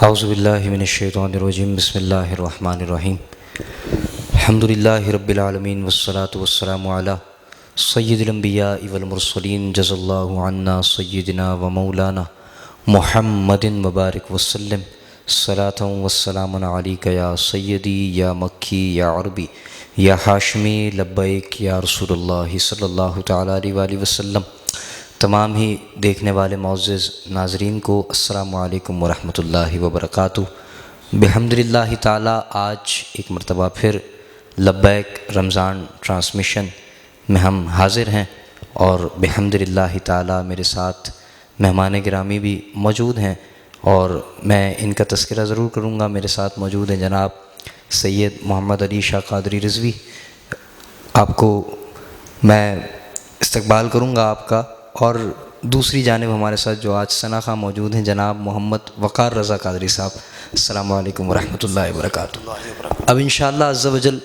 اعوذ باللہ من الشیطان الرجیم بسم اللہ الرحمن الرحیم الحمد للہ رب العالمین والصلاة والسلام علی سید الانبیاء والمرسلین جزا اللہ عنا سیدنا و مولانا محمد مبارک وسلم صلاۃ والسلام علیک یا سیدی یا مکی یا عربی یا ہاشمی لبیک یا رسول اللہ صلی اللہ تعالیٰ علیہ وآلہ وسلم۔ تمام ہی دیکھنے والے معزز ناظرین کو السلام علیکم ورحمۃ اللہ وبرکاتہ۔ بحمدللہ تعالیٰ آج ایک مرتبہ پھر لبیک رمضان ٹرانسمیشن میں ہم حاضر ہیں، اور بحمدللہ تعالیٰ میرے ساتھ مہمان گرامی بھی موجود ہیں، اور میں ان کا تذکرہ ضرور کروں گا۔ میرے ساتھ موجود ہیں جناب سید محمد علی شاہ قادری رضوی، آپ کو میں استقبال کروں گا آپ کا، اور دوسری جانب ہمارے ساتھ جو آج ثنا خواں موجود ہیں جناب محمد وقار رضا قادری صاحب۔ السلام علیکم ورحمۃ اللہ وبرکاتہ۔ اب انشاءاللہ عز و جل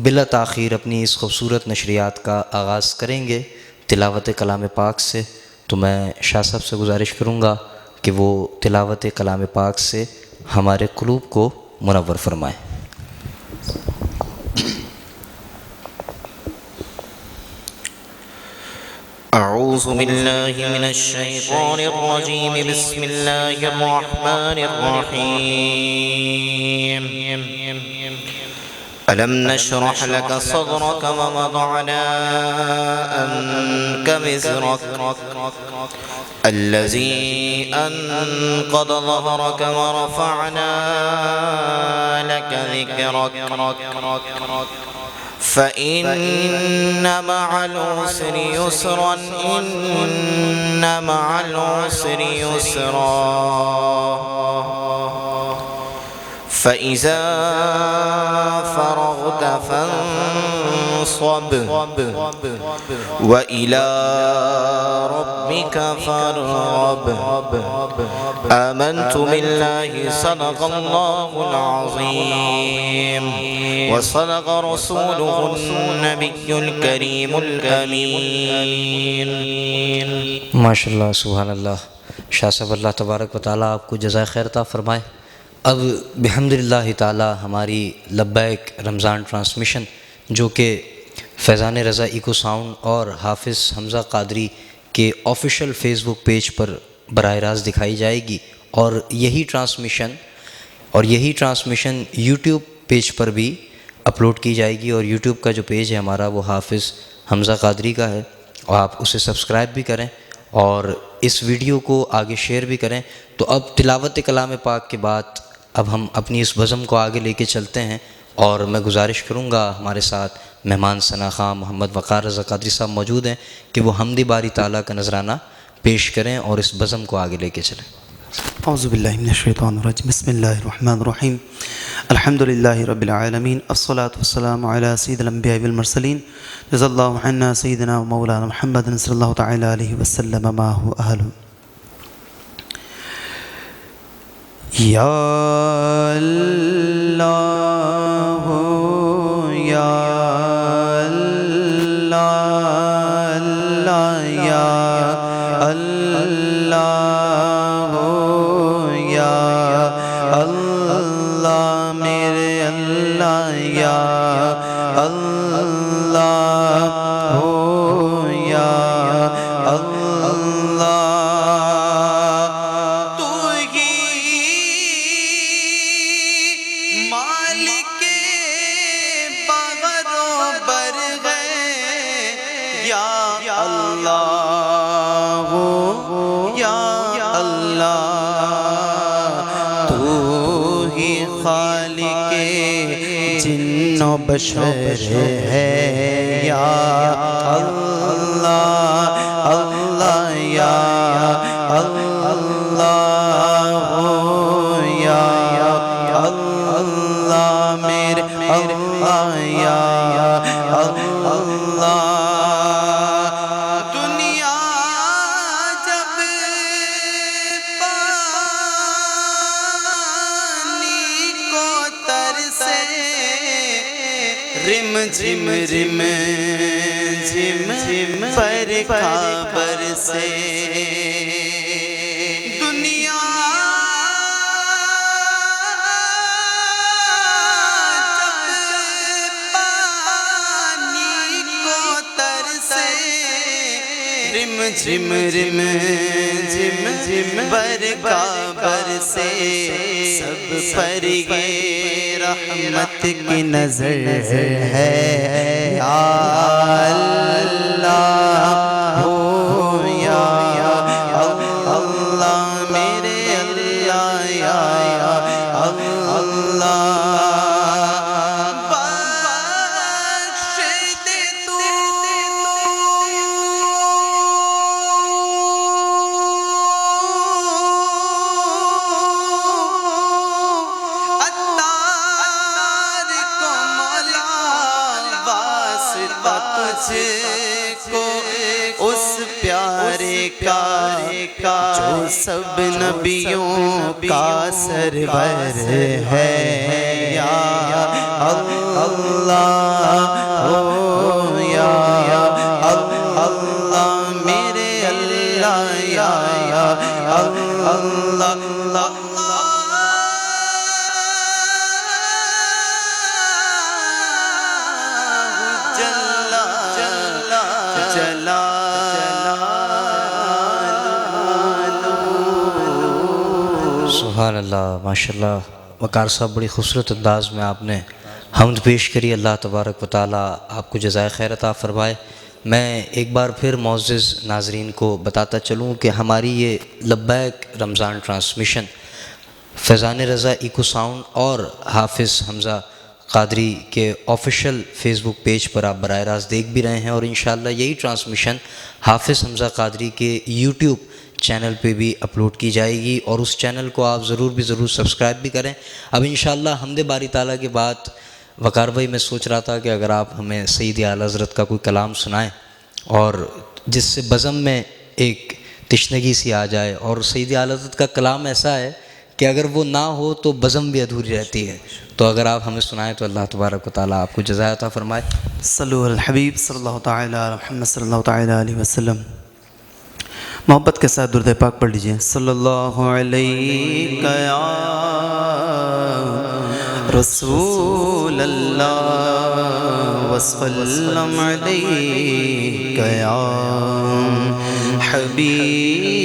بلا تاخیر اپنی اس خوبصورت نشریات کا آغاز کریں گے تلاوت کلام پاک سے، تو میں شاہ صاحب سے گزارش کروں گا کہ وہ تلاوت کلام پاک سے ہمارے قلوب کو منور فرمائیں۔ اعوذ باللہ من الشیطان الرجیم بسم اللہ الرحمن الرحیم ألم نشرح لك صدرك ووضعنا عنك وزرك الذي أنقض ظهرك ورفعنا لك ذكرك فإن مع العسر يسرا إن مع العسر يسرا فإذا فرغت فانصب وإلى ربك فارغب آمنت بالله صدق الله العظيم وصدق رسوله النبي الكريم الأمين۔ ماشاء اللہ، سبحان اللہ۔ شاہ صاحب اللہ تبارک و تعالیٰ آپ کو جزائے خیر عطا فرمائے۔ اب بحمدللہ تعالیٰ ہماری لبیک رمضان ٹرانسمیشن، جو کہ فیضان رضا ایکو ساؤنڈ اور حافظ حمزہ قادری کے آفیشیل فیس بک پیج پر براہ راست دکھائی جائے گی، اور یہی ٹرانسمیشن یوٹیوب پیج پر بھی اپلوڈ کی جائے گی، اور یوٹیوب کا جو پیج ہے ہمارا وہ حافظ حمزہ قادری کا ہے، اور آپ اسے سبسکرائب بھی کریں اور اس ویڈیو کو آگے شیئر بھی کریں۔ تو اب تلاوت کلام پاک کے بعد اب ہم اپنی اس بزم کو آگے لے کے چلتے ہیں، اور میں گزارش کروں گا ہمارے ساتھ مہمان ثنا خواں محمد وقار رضا قادری صاحب موجود ہیں کہ وہ حمد باری تعالیٰ کا نذرانہ پیش کریں اور اس بزم کو آگے لے کے چلیں۔ اعوذ باللہ من الشیطان الرجیم بسم اللہ الرحمن الرحیم الحمد للہ رب العالمین الصلاة والسلام علی سید الانبیاء والمرسلین جزا اللہ عنا سیدنا و مولانا محمد صلی اللہ تعالی علیہ وسلم ما هو اہل۔ یا اللہ یا اللہ اللہ یا اللہ یا اللہ میرے اللہ یا اللہ یا اللہ جن و بشر ہے یا اللہ اللہ یا اللہ یا اللہ میرے اللہ یا اللہ۔ دنیا جب پانی کو ترسے رم جم رم جم پر خبر سے دنیا جھم رم جھم جھم برکا برسے سب پر یہ رحمت کی نظر ہے یا اللہ ہو یا اللہ میرے اللہ یا اللہ کو اس پیارے کا جو سب نبیوں کا سرور ہے یا اللہ ہو یا اللہ میرے اللہ یا اللہ سبحان اللہ، ماشاءاللہ وقار صاحب بڑی خوبصورت انداز میں آپ نے حمد پیش کری. اللہ تبارک و تعالیٰ آپ کو جزائے خیر عطا فرمائے. میں ایک بار پھر معزز ناظرین کو بتاتا چلوں کہ ہماری یہ لبیک رمضان ٹرانسمیشن فیضان رضا ایکو ساؤنڈ اور حافظ حمزہ قادری کے آفیشیل فیس بک پیج پر آپ براہ راست دیکھ بھی رہے ہیں، اور انشاءاللہ یہی ٹرانسمیشن حافظ حمزہ قادری کے یوٹیوب چینل پہ بھی اپلوڈ کی جائے گی، اور اس چینل کو آپ ضرور سبسکرائب بھی کریں. اب انشاءاللہ حمد باری تعالیٰ کے بعد وقار بھائی میں سوچ رہا تھا کہ اگر آپ ہمیں سید اعلیٰ حضرت کا کوئی کلام سنائیں اور جس سے بزم میں ایک تشنگی سی آ جائے، اور سید اعلیٰ حضرت کا کلام ایسا ہے کہ اگر وہ نہ ہو تو بزم بھی ادھوری رہتی ہے، تو اگر آپ ہمیں سنائیں تو اللہ تبارک و تعالیٰ آپ کو جزائے عطا فرمائے. صلو علی الحبیب صلی اللہ تعالی علی محمد صلی اللہ تعالی علیہ وسلم. محبت کے ساتھ درود پاک پڑھ لیجئے. صلی اللہ علیہ یا رسول اللہ وسلم علیہ یا حبیب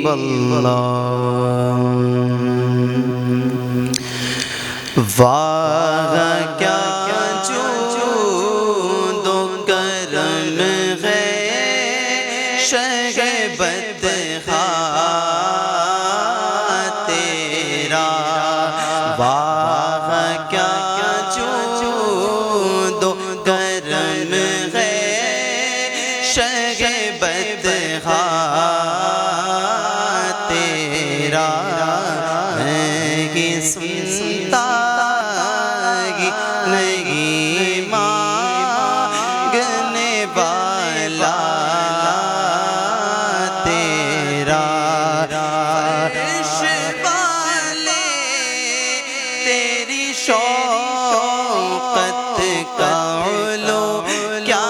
اللہ. واہ کیا جود و کرم ہے شہبت تیرا، واہ کیا جود و کرم ہے شہبت تیرا. ہے کہ سنتا نہیں مانگنے والا تیرا. عرش والے تیری شوقت کا علو کیا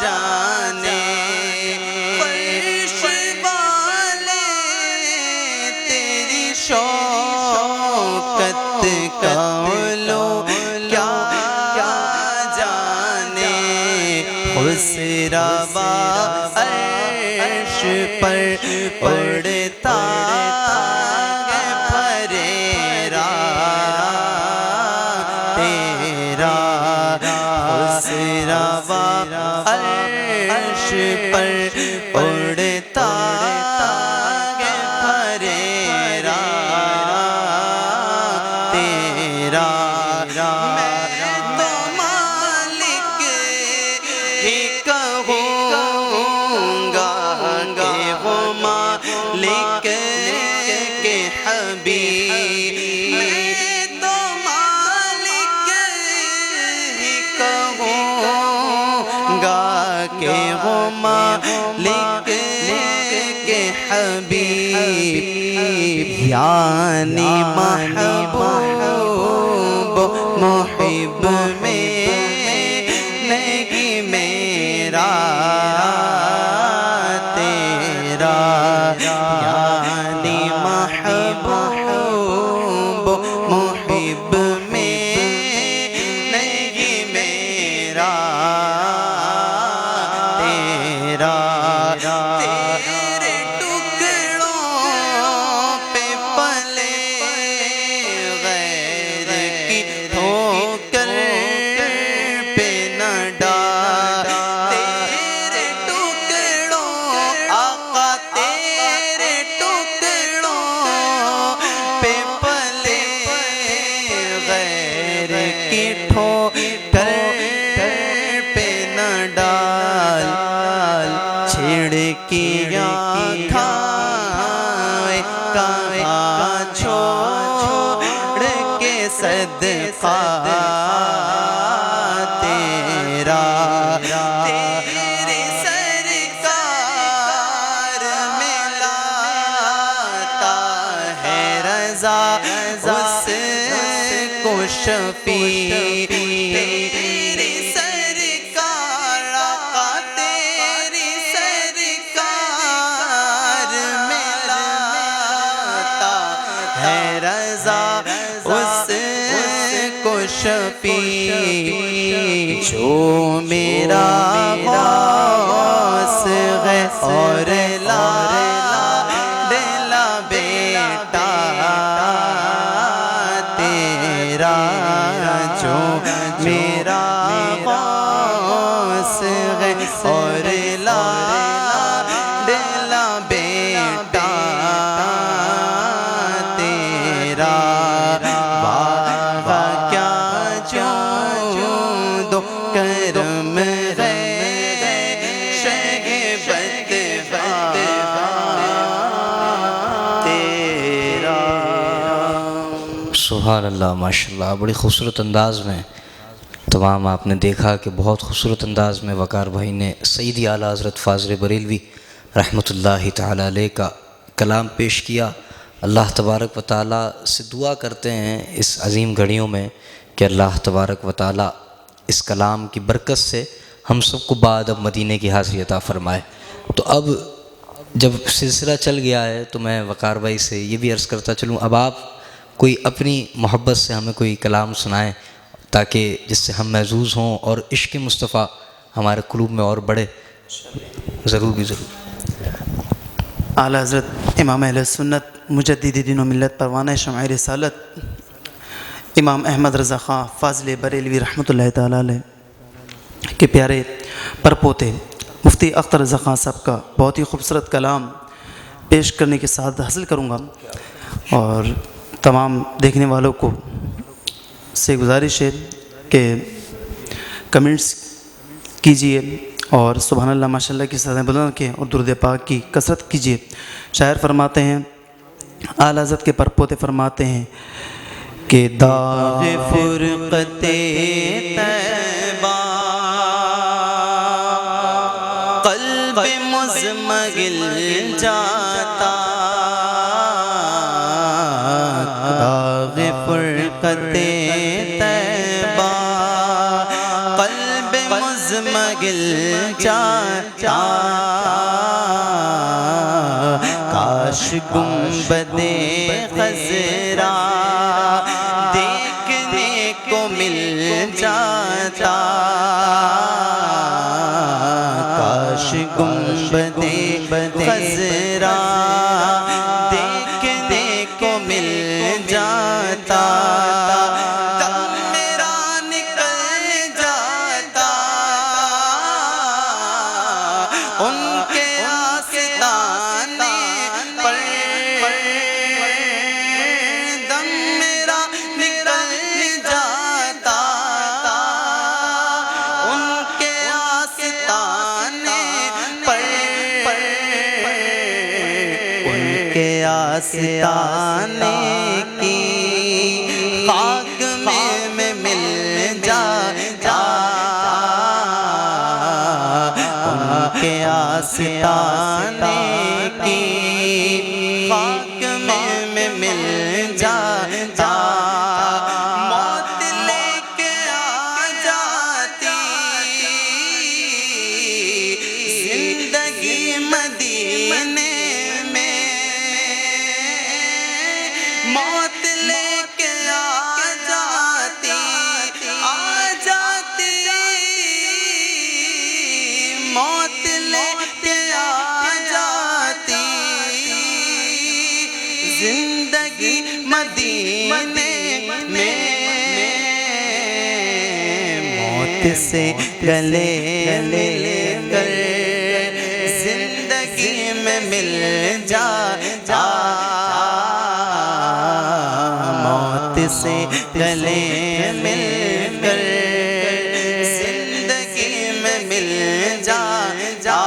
جانے، عرش والے تیری شوقت کا علو کیا جانے. خسروا عرش پر اڑتا ہے پھریرا تیرا. خسروا عرش پر اڑتا ہے پھریرا تیرا. میں تو مالک ہی کہوں گا کہ وہ مالک کے حبیب. میں تو مالک ہی کہوں گا کہ وہ مالک کے حبیب. یعنی محبوب محب میں نہیں میرا تیرا. یعنی محبوب محب میں نہیں میرا تیرا. رضا اس کو شفیع تیری سرکار آقا تیری سرکار ملاتا ہے رضا اس کو شفیع جو میرا غوث ہے اور لا بیٹا تیرا جو میرا غوث ہے اور لا بیٹا تیرا بابا کیا جو دو کرم ہے شہبت تیرا. سبحان اللہ، ماشاء اللہ، بڑی خوبصورت انداز میں تمام آپ نے دیکھا کہ بہت خوبصورت انداز میں وقار بھائی نے سیدی اعلیٰ حضرت فاضل بریلوی رحمۃ اللہ تعالیٰ علیہ کا کلام پیش کیا. اللہ تبارک و تعالیٰ سے دعا کرتے ہیں اس عظیم گھڑیوں میں کہ اللہ تبارک و تعالیٰ اس کلام کی برکت سے ہم سب کو بعد اب مدینے کی حاضری عطا فرمائے. تو اب جب سلسلہ چل گیا ہے تو میں وقار بھائی سے یہ بھی عرض کرتا چلوں، اب آپ کوئی اپنی محبت سے ہمیں کوئی کلام سنائیں تاکہ جس سے ہم محظوظ ہوں اور عشق مصطفیٰ ہمارے قلوب میں اور بڑھے. ضرور بھی ضرور. اعلیٰ حضرت امام اہل سنت مجدد دین و ملت پروانہ شمع رسالت امام احمد رضا خان فاضل بریلوی رحمۃ اللہ تعالیٰ علیہ کے پیارے پرپوتے مفتی اختر رضا خان صاحب کا بہت ہی خوبصورت کلام پیش کرنے کے ساتھ حاصل کروں گا، اور تمام دیکھنے والوں کو سے گزارش ہے کہ کمنٹس کیجئے اور سبحان اللہ ماشاء اللہ کی سزائیں بلند رکھیں اور درود پاک کی کثرت کیجئے. شاعر فرماتے ہیں، اعلیٰ حضرت کے پرپوتے فرماتے ہیں کہ داغ فرقت طیبہ قلب مزمگل جاتا، داغ فرقت طیبہ قلب مزمگل جاتا، کاش گنبد خضرا دیکھنے کو مل جاتا، کاش گنبد خضرا دیکھنے کو مل جاتا، دم میرا نکل جاتا ان کے آستانے پر، دم میرا نکل جاتا ان کے آستانے پر، ان کے آستانے کی خاک میں مل جاتا، ان کے آستانے کی خاک میں مل جاتا، موت لے کے آ جاتی زندگی مدینے میں، موت لے کے آ جاتی موت لے کے آ جاتی زندگی مدینے میں، موت سے گلے مل کر زندگی میں مل جاتا، موت سے گلے مل کر زندگی میں مل جاتا.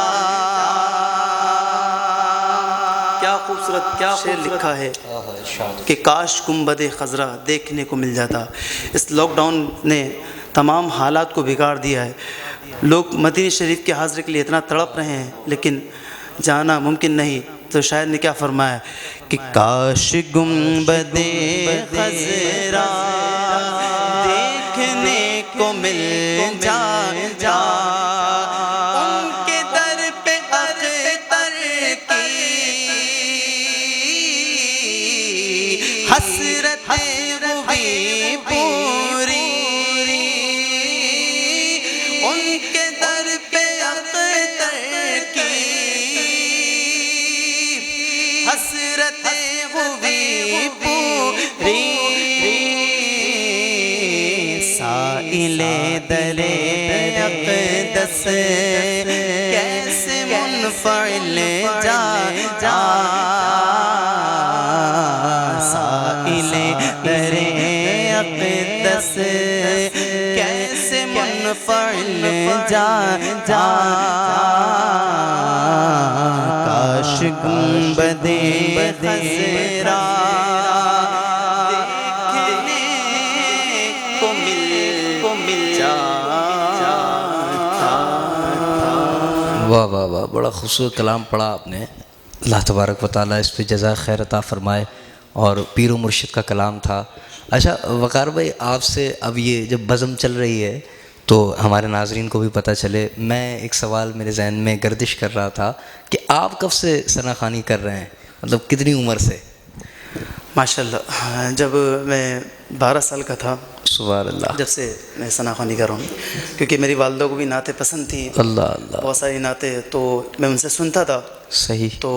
کیا خوبصورت کیا شعر لکھا ہے کہ کاش گنبد خضرا دیکھنے کو مل جاتا. اس لاک ڈاؤن نے تمام حالات کو بگاڑ دیا ہے. لوگ مدینہ شریف کے حاضری کے لیے اتنا تڑپ رہے ہیں لیکن جانا ممکن نہیں. تو شاعر نے کیا فرمایا کہ کاش گنبد خضرا دیکھنے کو مل جا ان کے در پہ اختر کی حسرت ہوئی پوری ان کے در پہ اختر کی حسرت ہوئی پوری سائل در اقدس کیسے منفعل جا سائل در اقدس کیسے منفعل جا کاش گنبد خضرا دیکھنے کو مل واہ واہ واہ، بڑا خوبصورت کلام پڑھا آپ نے. اللہ تبارک و تعالیٰ اس پہ جزائے خیر عطا فرمائے. اور پیر و مرشد کا کلام تھا. اچھا وقار بھائی، آپ سے اب یہ جب بزم چل رہی ہے تو ہمارے ناظرین کو بھی پتہ چلے، میں ایک سوال میرے ذہن میں گردش کر رہا تھا کہ آپ کب سے ثنا خوانی کر رہے ہیں؟ مطلب کتنی عمر سے؟ ماشاءاللہ جب میں 12 سال کا تھا، سبحان اللہ، جب سے میں ثنا خوانی کر رہا ہوں، کیونکہ میری والدہ کو بھی نعتیں پسند تھیں. اللہ اللہ، بہت ساری نعتیں تو میں ان سے سنتا تھا، صحیح تو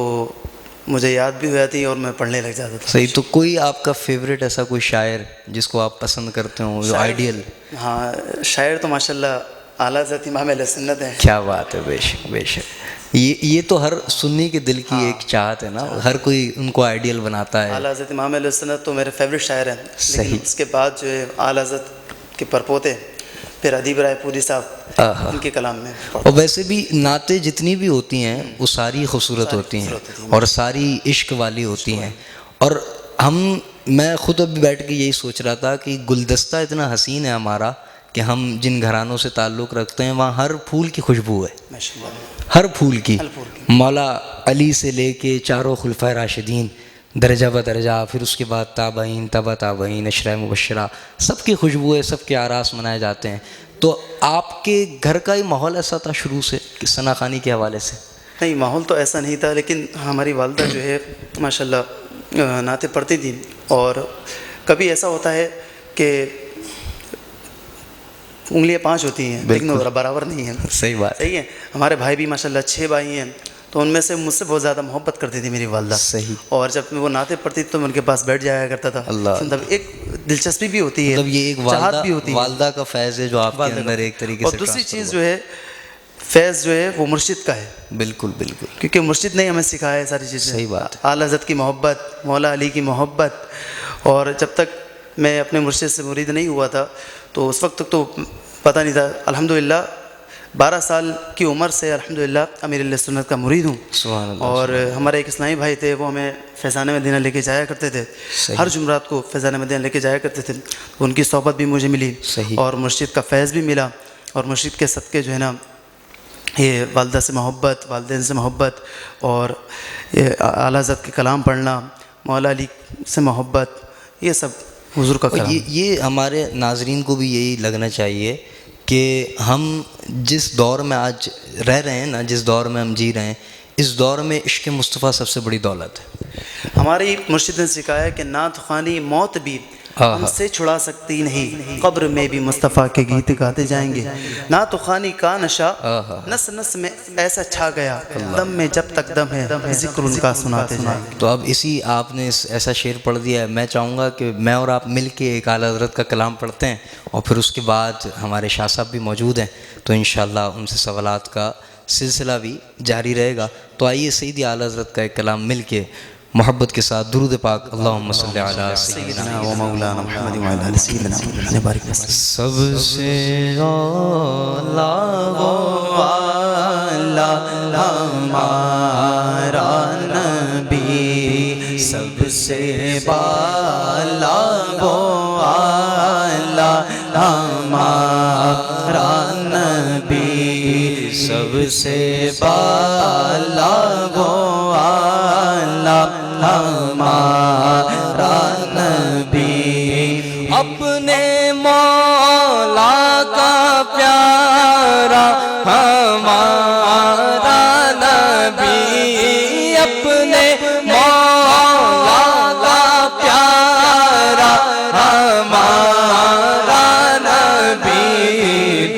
مجھے یاد بھی ہو جاتی اور میں پڑھنے لگ جاتا تھا. صحیح. تو کوئی آپ کا فیوریٹ ایسا کوئی شاعر جس کو آپ پسند کرتے ہوں، جو آئیڈیل؟ ہاں، شاعر تو ماشاءاللہ اعلیٰ حضرت امام اہل سنت ہیں. کیا بات ہے، بے شک بے شک. یہ تو ہر سنی کے دل کی ایک چاہت ہے نا، ہر کوئی ان کو آئیڈیل بناتا ہے. اعلیٰ حضرت امام اہل سنت تو میرے فیوریٹ شاعر ہیں. صحیح. لیکن اس کے بعد جو ہے اعلیٰ حضرت کے پرپوتے پھر ادیب رائے پوری صاحب، ان کے کلام میں. اور ویسے بھی نعتیں جتنی بھی ہوتی ہیں وہ ساری خوبصورت ہوتی ہیں اور ساری عشق والی ہوتی ہیں. اور میں خود ابھی بیٹھ کے یہی سوچ رہا تھا کہ گلدستہ اتنا حسین ہے ہمارا کہ ہم جن گھرانوں سے تعلق رکھتے ہیں وہاں ہر پھول کی خوشبو ہے، ہر پھول کی. مولا علی سے لے کے چاروں خلفائے راشدین درجہ بدرجہ، پھر اس کے بعد تابعین، تبع تابعین، عشرہ مبشرہ، سب کی خوشبو ہے، سب کے آراس منائے جاتے ہیں. تو آپ کے گھر کا ہی ماحول ایسا تھا شروع سے کہ ثنا خوانی کے حوالے سے؟ نہیں، ماحول تو ایسا نہیں تھا، لیکن ہماری والدہ جو ہے ماشاءاللہ نعتیں پڑھتی تھیں. اور کبھی ایسا ہوتا ہے کہ انگلیاں 5 ہوتی ہیں لیکن وہ برابر نہیں ہیں. صحیح بات، صحیح ہے. ہمارے بھائی بھی ماشاءاللہ 6 بھائی ہیں، تو ان میں سے مجھ سے بہت زیادہ محبت کرتی تھی میری والدہ. صحیح. اور جب وہ نعتیں پڑھتی تھی تو میں ان کے پاس بیٹھ جایا کرتا تھا. مطلب ایک دلچسپی بھی ہوتی ہے، مطلب یہ ایک چاہت بھی ہوتی ہے، والدہ کا فیض ہے جو آپ کے اندر ایک طریقے سے. اور دوسری چیز جو ہے فیض جو ہے وہ مرشد کا ہے. بالکل بالکل، کیونکہ مرشد نے ہمیں سکھایا ہے ساری چیزیں. صحیح بات ہے. اعلیٰ حضرت کی محبت، مولا علی کی محبت. اور جب تک میں اپنے مرشد سے مرید نہیں ہوا تھا تو اس وقت تک تو پتہ نہیں تھا. الحمدللہ 12 سال کی عمر سے الحمدللہ امیر علیہ سنت کا مرید ہوں. سبحان اللہ. اور ہمارے ایک اسلامی بھائی تھے، وہ ہمیں فیضان مدینہ لے کے جایا کرتے تھے. ہر جمعرات کو فیضان مدینہ لے کے جایا کرتے تھے. ان کی صحبت بھی مجھے ملی. صحیح. اور مرشد کا فیض بھی ملا. اور مرشد کے صدقے جو ہے نا، یہ والدہ سے محبت، والدین سے محبت، اور یہ اعلیٰ حضرت کے کلام پڑھنا، مولا علی سے محبت، یہ سب حضور کا کلام. یہ ہمارے ناظرین کو بھی یہی لگنا چاہیے کہ ہم جس دور میں آج رہ رہے ہیں نا، جس دور میں ہم جی رہے ہیں، اس دور میں عشق مصطفیٰ سب سے بڑی دولت ہے. ہماری مرشد نے سکھایا کہ نعت خوانی موت بھی ہم سے چھڑا سکتی نہیں، قبر میں بھی مصطفیٰ کے گیت گاتے جائیں گے. نعت خوانی کا نشہ نس نس میں ایسا چھا گیا، دم میں جب تک دم ہے ذکر ان کا سناتے جائیں گے. تو اب اسی آپ نے ایسا شعر پڑھ دیا ہے. میں چاہوں گا کہ میں اور آپ مل کے ایک اعلیٰ حضرت کا کلام پڑھتے ہیں، اور پھر اس کے بعد ہمارے شاہ صاحب بھی موجود ہیں، تو انشاءاللہ ان سے سوالات کا سلسلہ بھی جاری رہے گا. تو آئیے سیدی اعلیٰ حضرت کا ایک کلام مل کے محبت کے ساتھ درود پاک اللہم صلی علی سیدنا و مولانا محمد وعلی آل سیدنا محمد بارک وسلم. سب سے اعلیٰ وہ والا ہمارا نبی، سب سے بالا وہ والا ہمارا نبی، سب سے بالا وہ والا ہمارا نبی، اپنے مولا کا پیارا ہمارا نبی، اپنے مولا کا پیارا ہمارا نبی،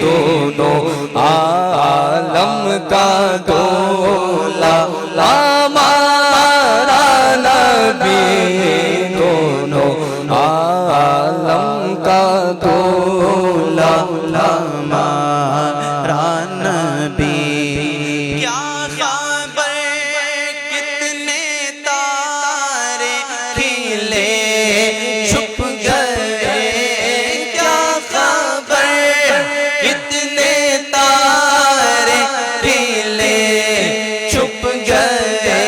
دونوں عالم کا دولا ہمارا نبی، دونوں عالم کا دولا ہمارا نبی۔ کیا خبر کتنے تارے کھلے چھپ گئے، کیا خبر کتنے تارے کھلے چھپ گئے،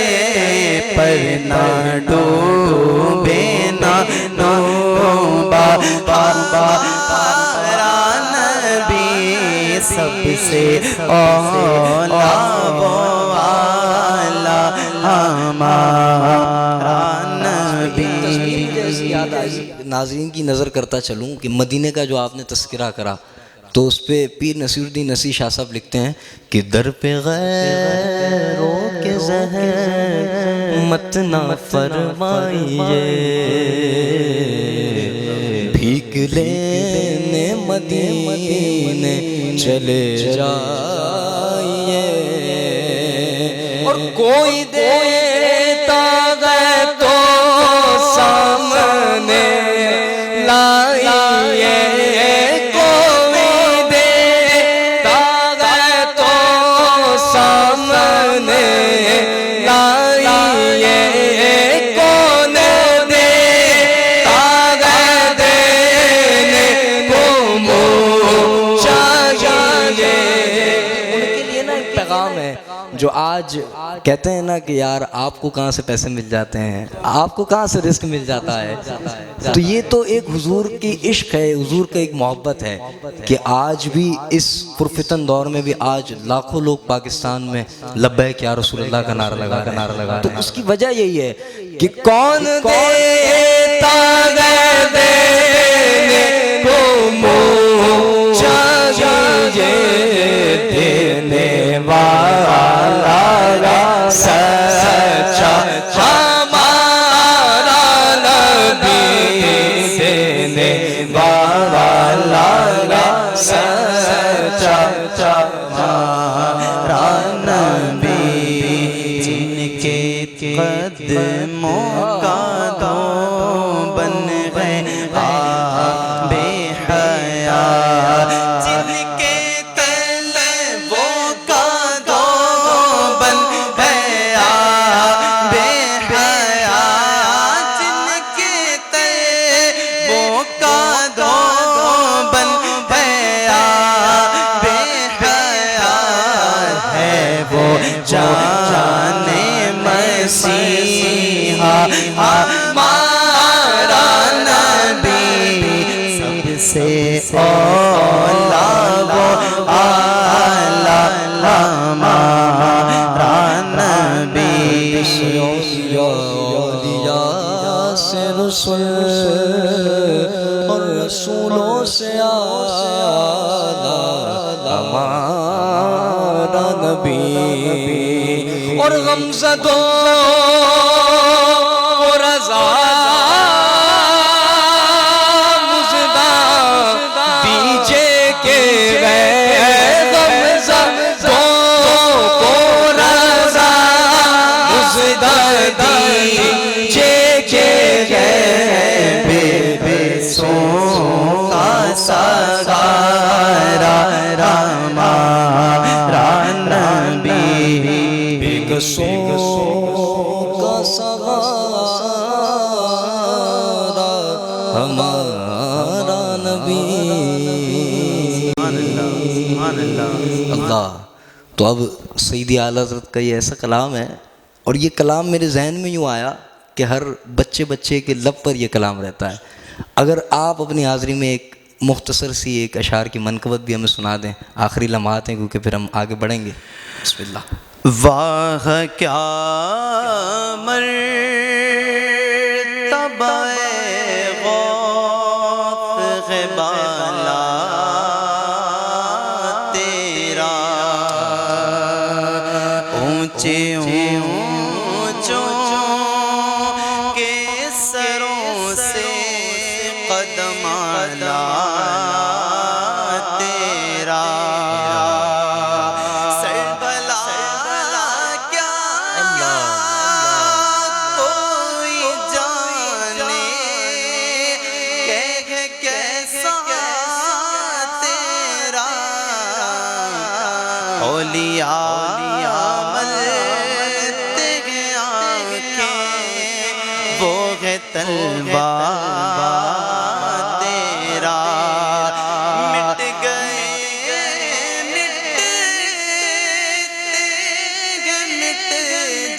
پر نہ ڈوبے نہ ڈوبا ہمارا نبی، سب سے اولا والا ہمارا نبی۔ ناظرین کی نظر کرتا چلوں کہ مدینے کا جو آپ نے تذکرہ کرا تو اس پہ پیر نصیر الدین نسی شاہ صاحب لکھتے ہیں کہ در پہ غیروں کے زہر مت نہ فرمائیے، بھیک لینے مدینے چلے جائیے، اور کوئی دیتا گئے تو سامنے لائیے، کوئی دیتا گئے تو سامنے لائیے، کون دیتا گئے دینے کو منہ چاہیے۔ ان کے لیے نا ایک پیغام ہے جو آج کہتے ہیں نا کہ یار آپ کو کہاں سے پیسے مل جاتے ہیں، آپ کو کہاں سے رزق مل جاتا ہے، تو یہ تو ایک حضور کی عشق ہے، حضور کا ایک محبت ہے کہ آج بھی اس پرفتن دور میں بھی آج لاکھوں لوگ پاکستان میں لبیک یا رسول اللہ کا نعرہ لگا، تو اس کی وجہ یہی ہے کہ کون دیتا گئے دینے کو منہ چاہیے، دینے والا سچا ہمارا نبی، دینے والا سچا ہمارا نبی، جن کے قدموں کا دو بن گئے بے حیا، جن کے طلبوں کا دو بن گیا بے حیا، جن کے طلبوں کا دو بن گیا بے حیا، ہے وہ جان مسیحا ہمارا نبی، سب سے اولا وہ اعلیٰ ہمارا نبی، سے رسول اور رسولوں سے اعلیٰ ہمارا نبی، اور غمزدوں رضا مزدہ دیجے کے گئے، غمزدوں کو رضا مزدہ دیجے کے گئے، بے سوں کا سگارا ہمارا نبی، بے قصوں کا سہارا ہمارا نبی۔ اللہ، تو اب سیدی اعلیٰ حضرت کا یہ ایسا کلام ہے، اور یہ کلام میرے ذہن میں یوں آیا کہ ہر بچے کے لب پر یہ کلام رہتا ہے۔ اگر آپ اپنی حاضری میں ایک مختصر سی ایک اشعار کی منقبت بھی ہمیں سنا دیں، آخری لمحات ہیں کیونکہ پھر ہم آگے بڑھیں گے۔ بسم اللہ۔ واہ کیا مرتبہ غوث ہے بالا تیرا، اونچے اونچوں کے سروں سے قدم اعلیٰ تیرا، سربلا کیا کوئی جانے کہ کیسا تیرا، اولیاء ملتے ہیں آنکھیں، وہ ہے طلبہ تیرا، مٹ گئے مٹ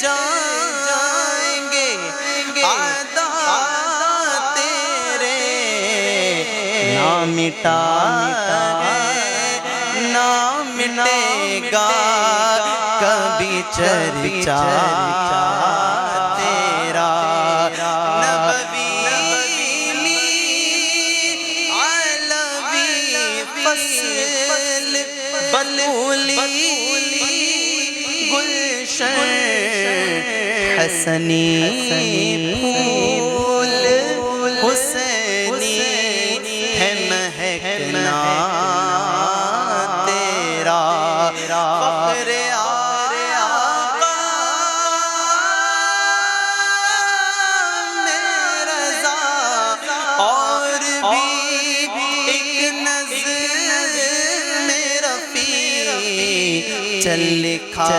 جائیں گے اعداء تیرے، نہ مٹا نہ مٹے گا کبھی چرچا تیرا، نبوی علوی فصل بلولی گلشن حسنی پھول حسینی ہے مہکنا تیرا، فخر آقا میں رضا، اور بھی ایک نظر میں رفیع چل لکھا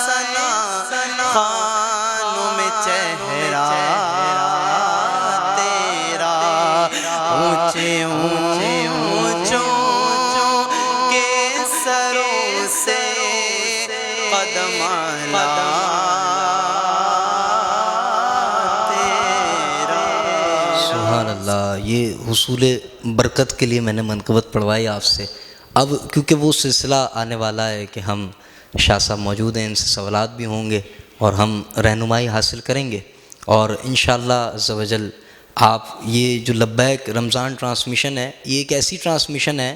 سنا خانوں میں چہرہ تیرا، اونچے اونچوں کے سروں سے قدم اعلیٰ تیرا۔ سبحان اللہ، یہ حصول برکت کے لیے میں نے منقبت پڑھوائی آپ سے۔ اب کیونکہ وہ سلسلہ آنے والا ہے کہ ہم شاہ صاحب موجود ہیں، ان سے سوالات بھی ہوں گے اور ہم رہنمائی حاصل کریں گے، اور انشاءاللہ عز و جل آپ یہ جو لبیک رمضان ٹرانسمیشن ہے، یہ ایک ایسی ٹرانسمیشن ہے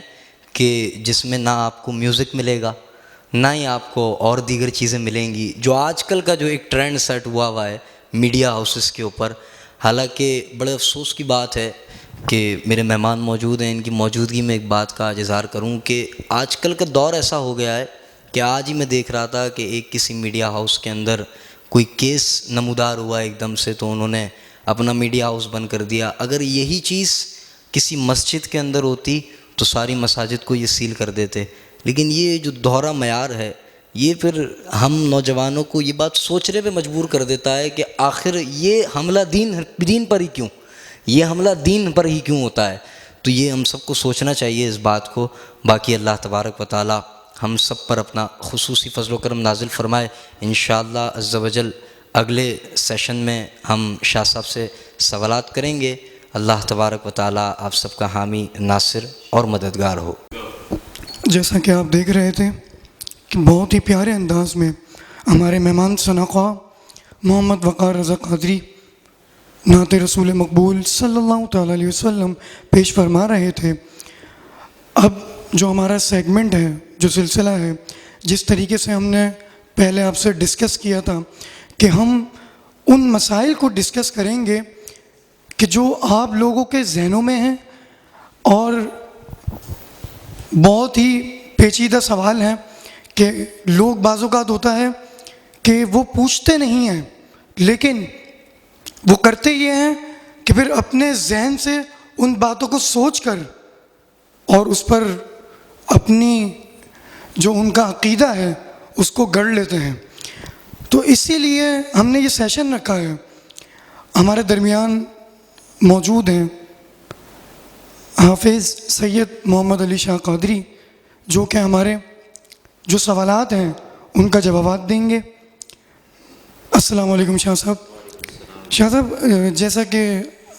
کہ جس میں نہ آپ کو میوزک ملے گا، نہ ہی آپ کو اور دیگر چیزیں ملیں گی، جو آج کل کا جو ایک ٹرینڈ سیٹ ہوا ہے میڈیا ہاؤسز کے اوپر۔ حالانکہ بڑے افسوس کی بات ہے کہ میرے مہمان موجود ہیں، ان کی موجودگی میں ایک بات کا اظہار کروں کہ آج کل کا دور ایسا ہو گیا ہے کہ آج ہی میں دیکھ رہا تھا کہ ایک کسی میڈیا ہاؤس کے اندر کوئی کیس نمودار ہوا ایک دم سے، تو انہوں نے اپنا میڈیا ہاؤس بند کر دیا۔ اگر یہی چیز کسی مسجد کے اندر ہوتی تو ساری مساجد کو یہ سیل کر دیتے، لیکن یہ جو دوہرا معیار ہے یہ پھر ہم نوجوانوں کو یہ بات سوچنے پہ مجبور کر دیتا ہے کہ آخر یہ حملہ دین پر ہی کیوں، یہ حملہ دین پر ہی کیوں ہوتا ہے۔ تو یہ ہم سب کو سوچنا چاہیے اس بات کو۔ باقی اللہ تبارک و تعالی ہم سب پر اپنا خصوصی فضل و کرم نازل فرمائے۔ انشاءاللہ عز و جل اگلے سیشن میں ہم شاہ صاحب سے سوالات کریں گے۔ اللہ تبارک و تعالی آپ سب کا حامی، ناصر اور مددگار ہو۔ جیسا کہ آپ دیکھ رہے تھے کہ بہت ہی پیارے انداز میں ہمارے مہمان سناخوا محمد وقار رضا قادری نعت رسول مقبول صلی اللہ تعالیٰ علیہ وسلم پیش فرما رہے تھے۔ اب جو ہمارا سیگمنٹ ہے، جو سلسلہ ہے، جس طریقے سے ہم نے پہلے آپ سے ڈسکس کیا تھا کہ ہم ان مسائل کو ڈسکس کریں گے کہ جو آپ لوگوں کے ذہنوں میں ہیں، اور بہت ہی پیچیدہ سوال ہیں کہ لوگ بعض اوقات ہوتا ہے کہ وہ پوچھتے نہیں ہیں، لیکن وہ کرتے یہ ہیں کہ پھر اپنے ذہن سے ان باتوں کو سوچ کر اور اس پر اپنی جو ان کا عقیدہ ہے اس کو گڑھ لیتے ہیں۔ تو اسی لیے ہم نے یہ سیشن رکھا ہے۔ ہمارے درمیان موجود ہیں حافظ سید محمد علی شاہ قادری، جو کہ ہمارے جو سوالات ہیں ان کا جوابات دیں گے۔ السلام علیکم شاہ صاحب۔ شاہ صاحب، جیسا کہ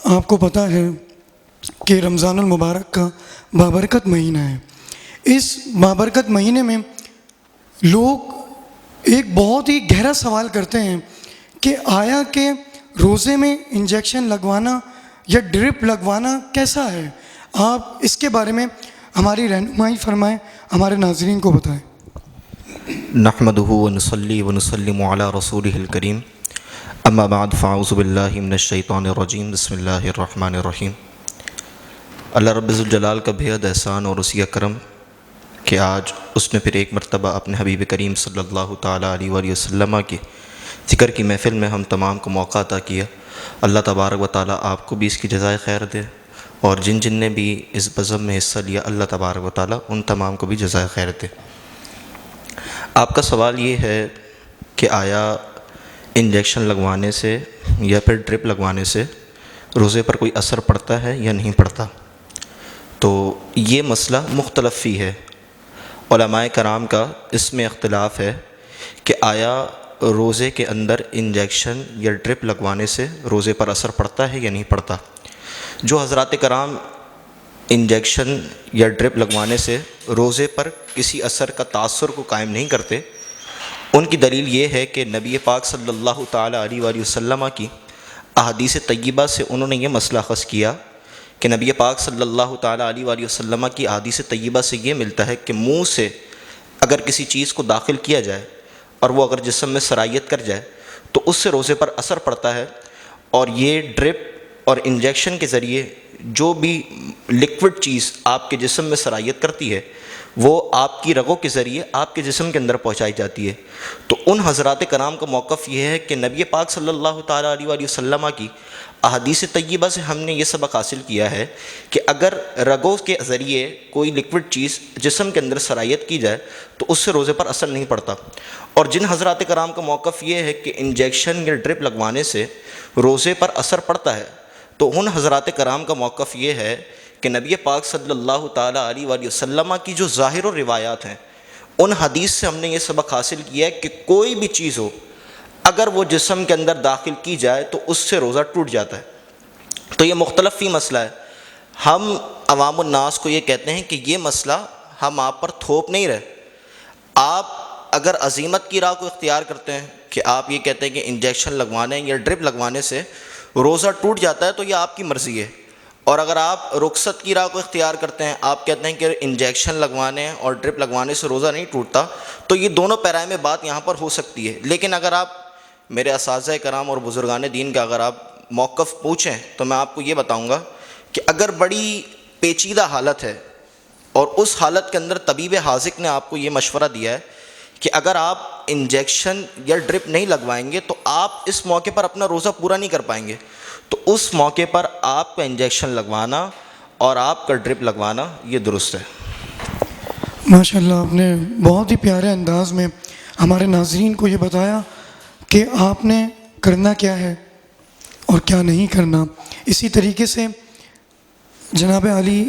آپ کو پتہ ہے کہ رمضان المبارک کا بابرکت مہینہ ہے۔ اس بابرکت مہینے میں لوگ ایک بہت ہی گہرا سوال کرتے ہیں کہ آیا کہ روزے میں انجیکشن لگوانا یا ڈرپ لگوانا کیسا ہے؟ آپ اس کے بارے میں ہماری رہنمائی فرمائیں، ہمارے ناظرین کو بتائیں۔ نحمده ونصلي ونسلم على رسوله الكريم اما بعد فاعوذ باللہ من الشیطان الرجیم بسم اللہ الرحمن الرحیم۔ اللہ رب ذوالجلال کا بے حد احسان اور اسی کرم کہ آج اس نے پھر ایک مرتبہ اپنے حبیب کریم صلی اللہ تعالیٰ علیہ وآلہ وسلم کی ذکر کی محفل میں ہم تمام کو موقع عطا کیا۔ اللہ تبارک و تعالیٰ آپ کو بھی اس کی جزائے خیر دے، اور جن جن نے بھی اس بزم میں حصہ لیا اللہ تبارک و تعالیٰ ان تمام کو بھی جزائے خیر دے۔ آپ کا سوال یہ ہے کہ آیا انجیکشن لگوانے سے یا پھر ڈرپ لگوانے سے روزے پر کوئی اثر پڑتا ہے یا نہیں پڑتا؟ تو یہ مسئلہ مختلف ہی ہے، علماء کرام کا اس میں اختلاف ہے کہ آیا روزے کے اندر انجیکشن یا ڈرپ لگوانے سے روزے پر اثر پڑتا ہے یا نہیں پڑتا۔ جو حضرات کرام انجیکشن یا ڈرپ لگوانے سے روزے پر کسی اثر کا تاثر کو قائم نہیں کرتے، ان کی دلیل یہ ہے کہ نبی پاک صلی اللہ تعالیٰ علیہ وآلہ وسلم کی احادیث طیبہ سے انہوں نے یہ مسئلہ اخذ کیا کہ نبی پاک صلی اللہ تعالیٰ علیہ وآلہ وسلم کی احادیث طیبہ سے یہ ملتا ہے کہ منہ سے اگر کسی چیز کو داخل کیا جائے اور وہ اگر جسم میں سرایت کر جائے تو اس سے روزے پر اثر پڑتا ہے، اور یہ ڈرپ اور انجیکشن کے ذریعے جو بھی لکوڈ چیز آپ کے جسم میں سرایت کرتی ہے وہ آپ کی رگوں کے ذریعے آپ کے جسم کے اندر پہنچائی جاتی ہے۔ تو ان حضرات کرام کا موقف یہ ہے کہ نبی پاک صلی اللہ تعالیٰ علیہ وآلہ وسلم کی احادیث طیبہ سے ہم نے یہ سبق حاصل کیا ہے کہ اگر رگوں کے ذریعے کوئی لکوڈ چیز جسم کے اندر سرایت کی جائے تو اس سے روزے پر اثر نہیں پڑتا۔ اور جن حضرات کرام کا موقف یہ ہے کہ انجیکشن یا ڈرپ لگوانے سے روزے پر اثر پڑتا ہے، تو ان حضرات کرام کا موقف یہ ہے کہ نبی پاک صلی اللہ تعالیٰ علیہ وآلہ وسلم کی جو ظاہر و روایات ہیں ان حدیث سے ہم نے یہ سبق حاصل کیا ہے کہ کوئی بھی چیز ہو اگر وہ جسم کے اندر داخل کی جائے تو اس سے روزہ ٹوٹ جاتا ہے۔ تو یہ مختلف ہی مسئلہ ہے۔ ہم عوام الناس کو یہ کہتے ہیں کہ یہ مسئلہ ہم آپ پر تھوپ نہیں رہے۔ آپ اگر عزیمت کی راہ کو اختیار کرتے ہیں کہ آپ یہ کہتے ہیں کہ انجیکشن لگوانے یا ڈرپ لگوانے سے روزہ ٹوٹ جاتا ہے تو یہ آپ کی مرضی ہے، اور اگر آپ رخصت کی راہ کو اختیار کرتے ہیں، آپ کہتے ہیں کہ انجیکشن لگوانے اور ڈرپ لگوانے سے روزہ نہیں ٹوٹتا، تو یہ دونوں پیرائے میں بات یہاں پر ہو سکتی ہے۔ لیکن اگر آپ میرے اساتذہ کرام اور بزرگان دین کا اگر آپ موقف پوچھیں تو میں آپ کو یہ بتاؤں گا کہ اگر بڑی پیچیدہ حالت ہے اور اس حالت کے اندر طبیب حاذق نے آپ کو یہ مشورہ دیا ہے کہ اگر آپ انجیکشن یا ڈرپ نہیں لگوائیں گے تو آپ اس موقع پر اپنا روزہ پورا نہیں کر پائیں گے، تو اس موقع پر آپ کا انجیکشن لگوانا اور آپ کا ڈرپ لگوانا یہ درست ہے۔ ماشاء اللہ، آپ نے بہت ہی پیارے انداز میں ہمارے ناظرین کو یہ بتایا کہ آپ نے کرنا کیا ہے اور کیا نہیں کرنا۔ اسی طریقے سے جناب علی،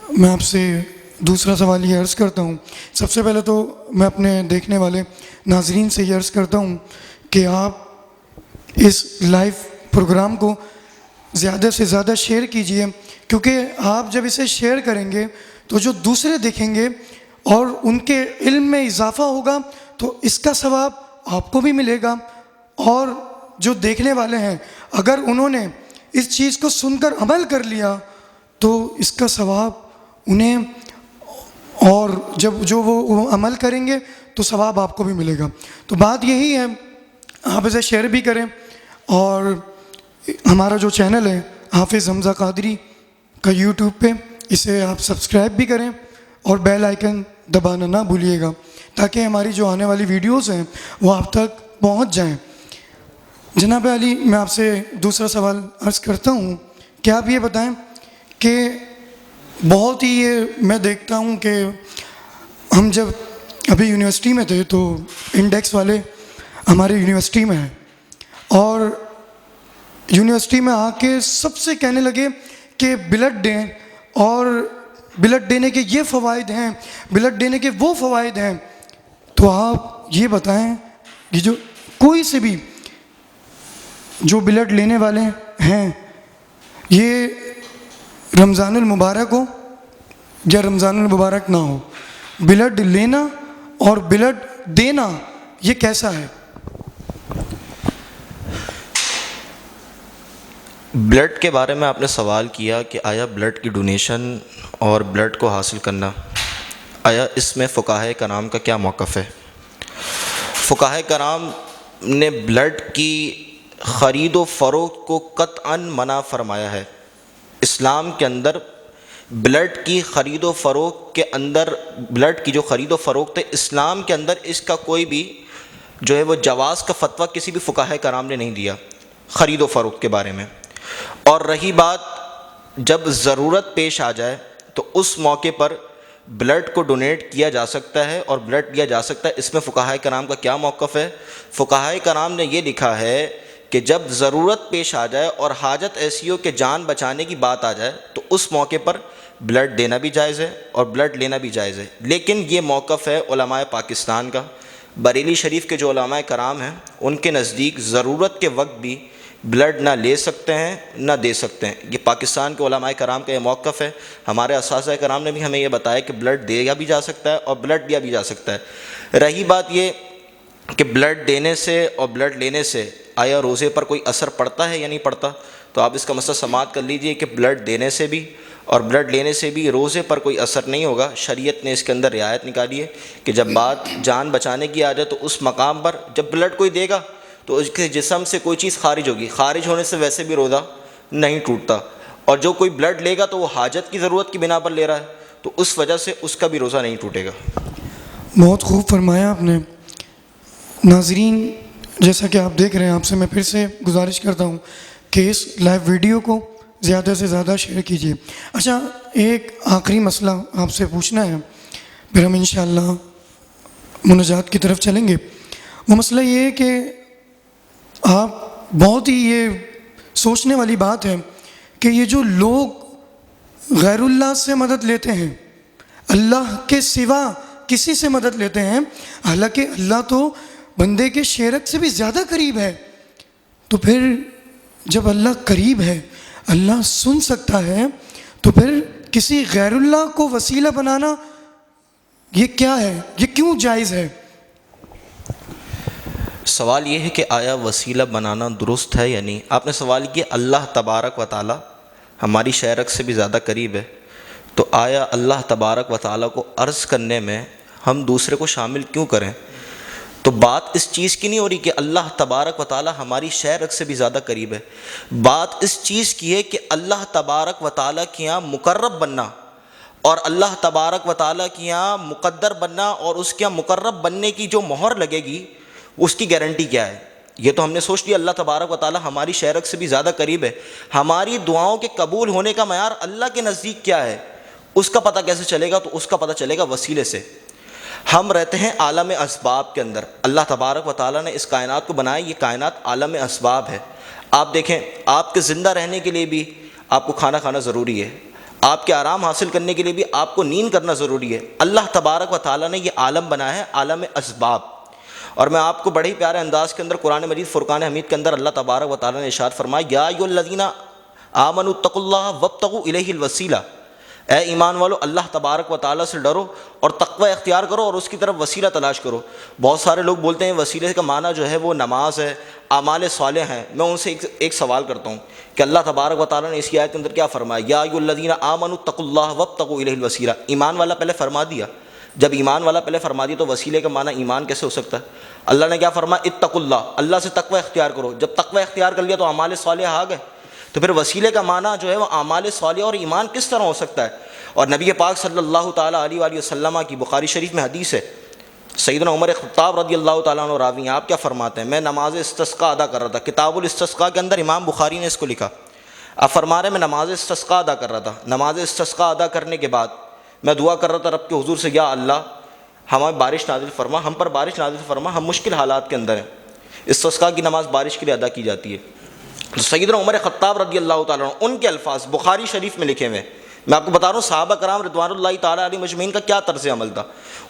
میں آپ سے دوسرا سوال یہ عرض کرتا ہوں۔ سب سے پہلے تو میں اپنے دیکھنے والے ناظرین سے یہ عرض کرتا ہوں کہ آپ اس لائیو پروگرام کو زیادہ سے زیادہ شیئر کیجئے، کیونکہ آپ جب اسے شیئر کریں گے تو جو دوسرے دیکھیں گے اور ان کے علم میں اضافہ ہوگا تو اس کا ثواب آپ کو بھی ملے گا، اور جو دیکھنے والے ہیں اگر انہوں نے اس چیز کو سن کر عمل کر لیا تو اس کا ثواب انہیں، اور جب جو وہ عمل کریں گے تو ثواب آپ کو بھی ملے گا۔ تو بات یہی ہے، آپ اسے شیئر بھی کریں، اور ہمارا جو چینل ہے حافظ حمزہ قادری کا یوٹیوب پہ، اسے آپ سبسکرائب بھی کریں اور بیل آئیکن دبانا نہ بھولیے گا تاکہ ہماری جو آنے والی ویڈیوز ہیں وہ آپ تک پہنچ جائیں۔ جناب علی، میں آپ سے دوسرا سوال عرض کرتا ہوں کہ آپ یہ بتائیں کہ بہت ہی یہ میں دیکھتا ہوں کہ ہم جب ابھی یونیورسٹی میں تھے تو انڈیکس والے ہمارے یونیورسٹی میں ہیں، اور یونیورسٹی میں آ کے سب سے کہنے لگے کہ بلڈ دیں، اور بلڈ دینے کے یہ فوائد ہیں، بلڈ دینے کے وہ فوائد ہیں۔ تو آپ یہ بتائیں کہ جو کوئی سے بھی جو بلڈ لینے والے ہیں، یہ رمضان المبارک ہو یا رمضان المبارک نہ ہو، بلڈ لینا اور بلڈ دینا یہ کیسا ہے؟ بلڈ کے بارے میں آپ نے سوال کیا کہ آیا بلڈ کی ڈونیشن اور بلڈ کو حاصل کرنا، آیا اس میں فقہاء کرام کا کیا موقف ہے؟ فقہاء کرام نے بلڈ کی خرید و فروخت کو قطعاً منع فرمایا ہے۔ اسلام کے اندر بلڈ کی خرید و فروخت کے اندر، بلڈ کی جو خرید و فروخت ہے اسلام کے اندر، اس کا کوئی بھی جو ہے وہ جواز کا فتویٰ کسی بھی فقہاء کرام نے نہیں دیا خرید و فروخت کے بارے میں۔ اور رہی بات جب ضرورت پیش آ جائے تو اس موقع پر بلڈ کو ڈونیٹ کیا جا سکتا ہے اور بلڈ دیا جا سکتا ہے، اس میں فقہاء کرام کا کیا موقف ہے؟ فقہاء کرام نے یہ لکھا ہے کہ جب ضرورت پیش آ جائے اور حاجت ایسی ہو کہ جان بچانے کی بات آ جائے تو اس موقع پر بلڈ دینا بھی جائز ہے اور بلڈ لینا بھی جائز ہے۔ لیکن یہ موقف ہے علماء پاکستان کا۔ بریلی شریف کے جو علماء کرام ہیں ان کے نزدیک ضرورت کے وقت بھی بلڈ نہ لے سکتے ہیں نہ دے سکتے ہیں۔ یہ پاکستان کے علماء کرام کا یہ موقف ہے۔ ہمارے اساتذہ کرام نے بھی ہمیں یہ بتایا کہ بلڈ دیا بھی جا سکتا ہے اور بلڈ دیا بھی جا سکتا ہے۔ رہی بات یہ کہ بلڈ دینے سے اور بلڈ لینے سے آیا روزے پر کوئی اثر پڑتا ہے یا نہیں پڑتا، تو آپ اس کا مسئلہ سماعت کر لیجئے کہ بلڈ دینے سے بھی اور بلڈ لینے سے بھی روزے پر کوئی اثر نہیں ہوگا۔ شریعت نے اس کے اندر رعایت نکالی ہے کہ جب بات جان بچانے کی آ جائے تو اس مقام پر جب بلڈ کوئی دے گا تو اس کے جسم سے کوئی چیز خارج ہوگی، خارج ہونے سے ویسے بھی روزہ نہیں ٹوٹتا، اور جو کوئی بلڈ لے گا تو وہ حاجت کی ضرورت کی بنا پر لے رہا ہے تو اس وجہ سے اس کا بھی روزہ نہیں ٹوٹے گا۔ بہت خوب فرمایا آپ نے۔ ناظرین، جیسا کہ آپ دیکھ رہے ہیں، آپ سے میں پھر سے گزارش کرتا ہوں کہ اس لائیو ویڈیو کو زیادہ سے زیادہ شیئر کیجیے۔ اچھا، ایک آخری مسئلہ آپ سے پوچھنا ہے، پھر ہم انشاءاللہ مناجات کی طرف چلیں گے۔ وہ مسئلہ یہ ہے کہ آپ بہت ہی یہ سوچنے والی بات ہے کہ یہ جو لوگ غیر اللہ سے مدد لیتے ہیں، اللہ کے سوا کسی سے مدد لیتے ہیں، حالانکہ اللہ تو بندے کے شیرک سے بھی زیادہ قریب ہے، تو پھر جب اللہ قریب ہے، اللہ سن سکتا ہے، تو پھر کسی غیر اللہ کو وسیلہ بنانا یہ کیا ہے؟ یہ کیوں جائز ہے؟ سوال یہ ہے کہ آیا وسیلہ بنانا درست ہے یا نہیں۔ آپ نے سوال کیا اللہ تبارک و تعالی ہماری شیرک سے بھی زیادہ قریب ہے، تو آیا اللہ تبارک و تعالی کو عرض کرنے میں ہم دوسرے کو شامل کیوں کریں؟ تو بات اس چیز کی نہیں ہو رہی کہ اللہ تبارک و تعالی ہماری شیرک سے بھی زیادہ قریب ہے، بات اس چیز کی ہے کہ اللہ تبارک و تعالی کے یہاں مقرب بننا اور اللہ تبارک و تعالی کے یہاں مقدر بننا اور اس کے یہاں مقرب بننے کی جو مہر لگے گی اس کی گارنٹی کیا ہے؟ یہ تو ہم نے سوچ لیا اللہ تبارک و تعالی ہماری شیرک سے بھی زیادہ قریب ہے، ہماری دعاؤں کے قبول ہونے کا معیار اللہ کے نزدیک کیا ہے اس کا پتہ کیسے چلے گا؟ تو اس کا پتہ چلے گا وسیلے سے۔ ہم رہتے ہیں عالم اسباب کے اندر، اللہ تبارک و تعالی نے اس کائنات کو بنایا، یہ کائنات عالم اسباب ہے۔ آپ دیکھیں، آپ کے زندہ رہنے کے لیے بھی آپ کو کھانا کھانا ضروری ہے، آپ کے آرام حاصل کرنے کے لیے بھی آپ کو نیند کرنا ضروری ہے۔ اللہ تبارک و تعالی نے یہ عالم بنایا ہے، عالم اسباب۔ اور میں آپ کو بڑے ہی پیارے انداز کے اندر قرآن مجید فرقان حمید کے اندر اللہ تبارک و تعالی نے ارشاد فرمایا، یا ایھا الذین آمنوا اتقوا اللہ وابتغوا الیہ الوسیلہ، اے ایمان والو اللہ تبارک و تعالی سے ڈرو اور تقوی اختیار کرو اور اس کی طرف وسیلہ تلاش کرو۔ بہت سارے لوگ بولتے ہیں وسیلے کا معنی جو ہے وہ نماز ہے، اعمال صالح ہیں۔ میں ان سے ایک سوال کرتا ہوں کہ اللہ تبارک و تعالی نے اس آیت کے اندر کیا فرمایا؟ یا ایھا الذین آمنوا اتقوا اللہ وابتغوا الیہ الوسیلہ، ایمان والا پہلے فرما دیا۔ جب ایمان والا پہلے فرما دیا تو وسیلے کا معنی ایمان کیسے ہو سکتا ہے؟ اللہ نے کیا فرمایا؟ اتقوا اللہ، اللہ سے تقوی اختیار کرو۔ جب تقوی اختیار کر لیا تو اعمال صالح آ گئے، تو پھر وسیلے کا معنی جو ہے وہ اعمال صالح اور ایمان کس طرح ہو سکتا ہے؟ اور نبی پاک صلی اللہ تعالیٰ علیہ وآلہ وسلم کی بخاری شریف میں حدیث ہے، سیدنا عمر خطاب رضی اللہ تعالیٰ عنہ راوی ہیں، آپ کیا فرماتے ہیں؟ میں نماز استسقاء ادا کر رہا تھا، کتاب الاستسقاء کے اندر امام بخاری نے اس کو لکھا۔ آپ فرما رہے ہیں میں نماز استسقاء ادا کر رہا تھا، نماز استسقاء ادا کرنے کے بعد میں دعا کر رہا تھا رب کے حضور سے، یا اللہ ہمیں بارش نازل فرما، ہم پر بارش نازل فرما، ہم مشکل حالات کے اندر ہیں۔ استسقاء کی نماز بارش کے لیے ادا کی جاتی ہے۔ تو سیدنا عمر خطاب رضی اللہ تعالیٰ عنہ، ان کے الفاظ بخاری شریف میں لکھے ہوئے ہیں، میں آپ کو بتا رہا ہوں صحابہ کرام رضوان اللہ تعالیٰ علیہ مجمعین کا کیا طرز عمل تھا،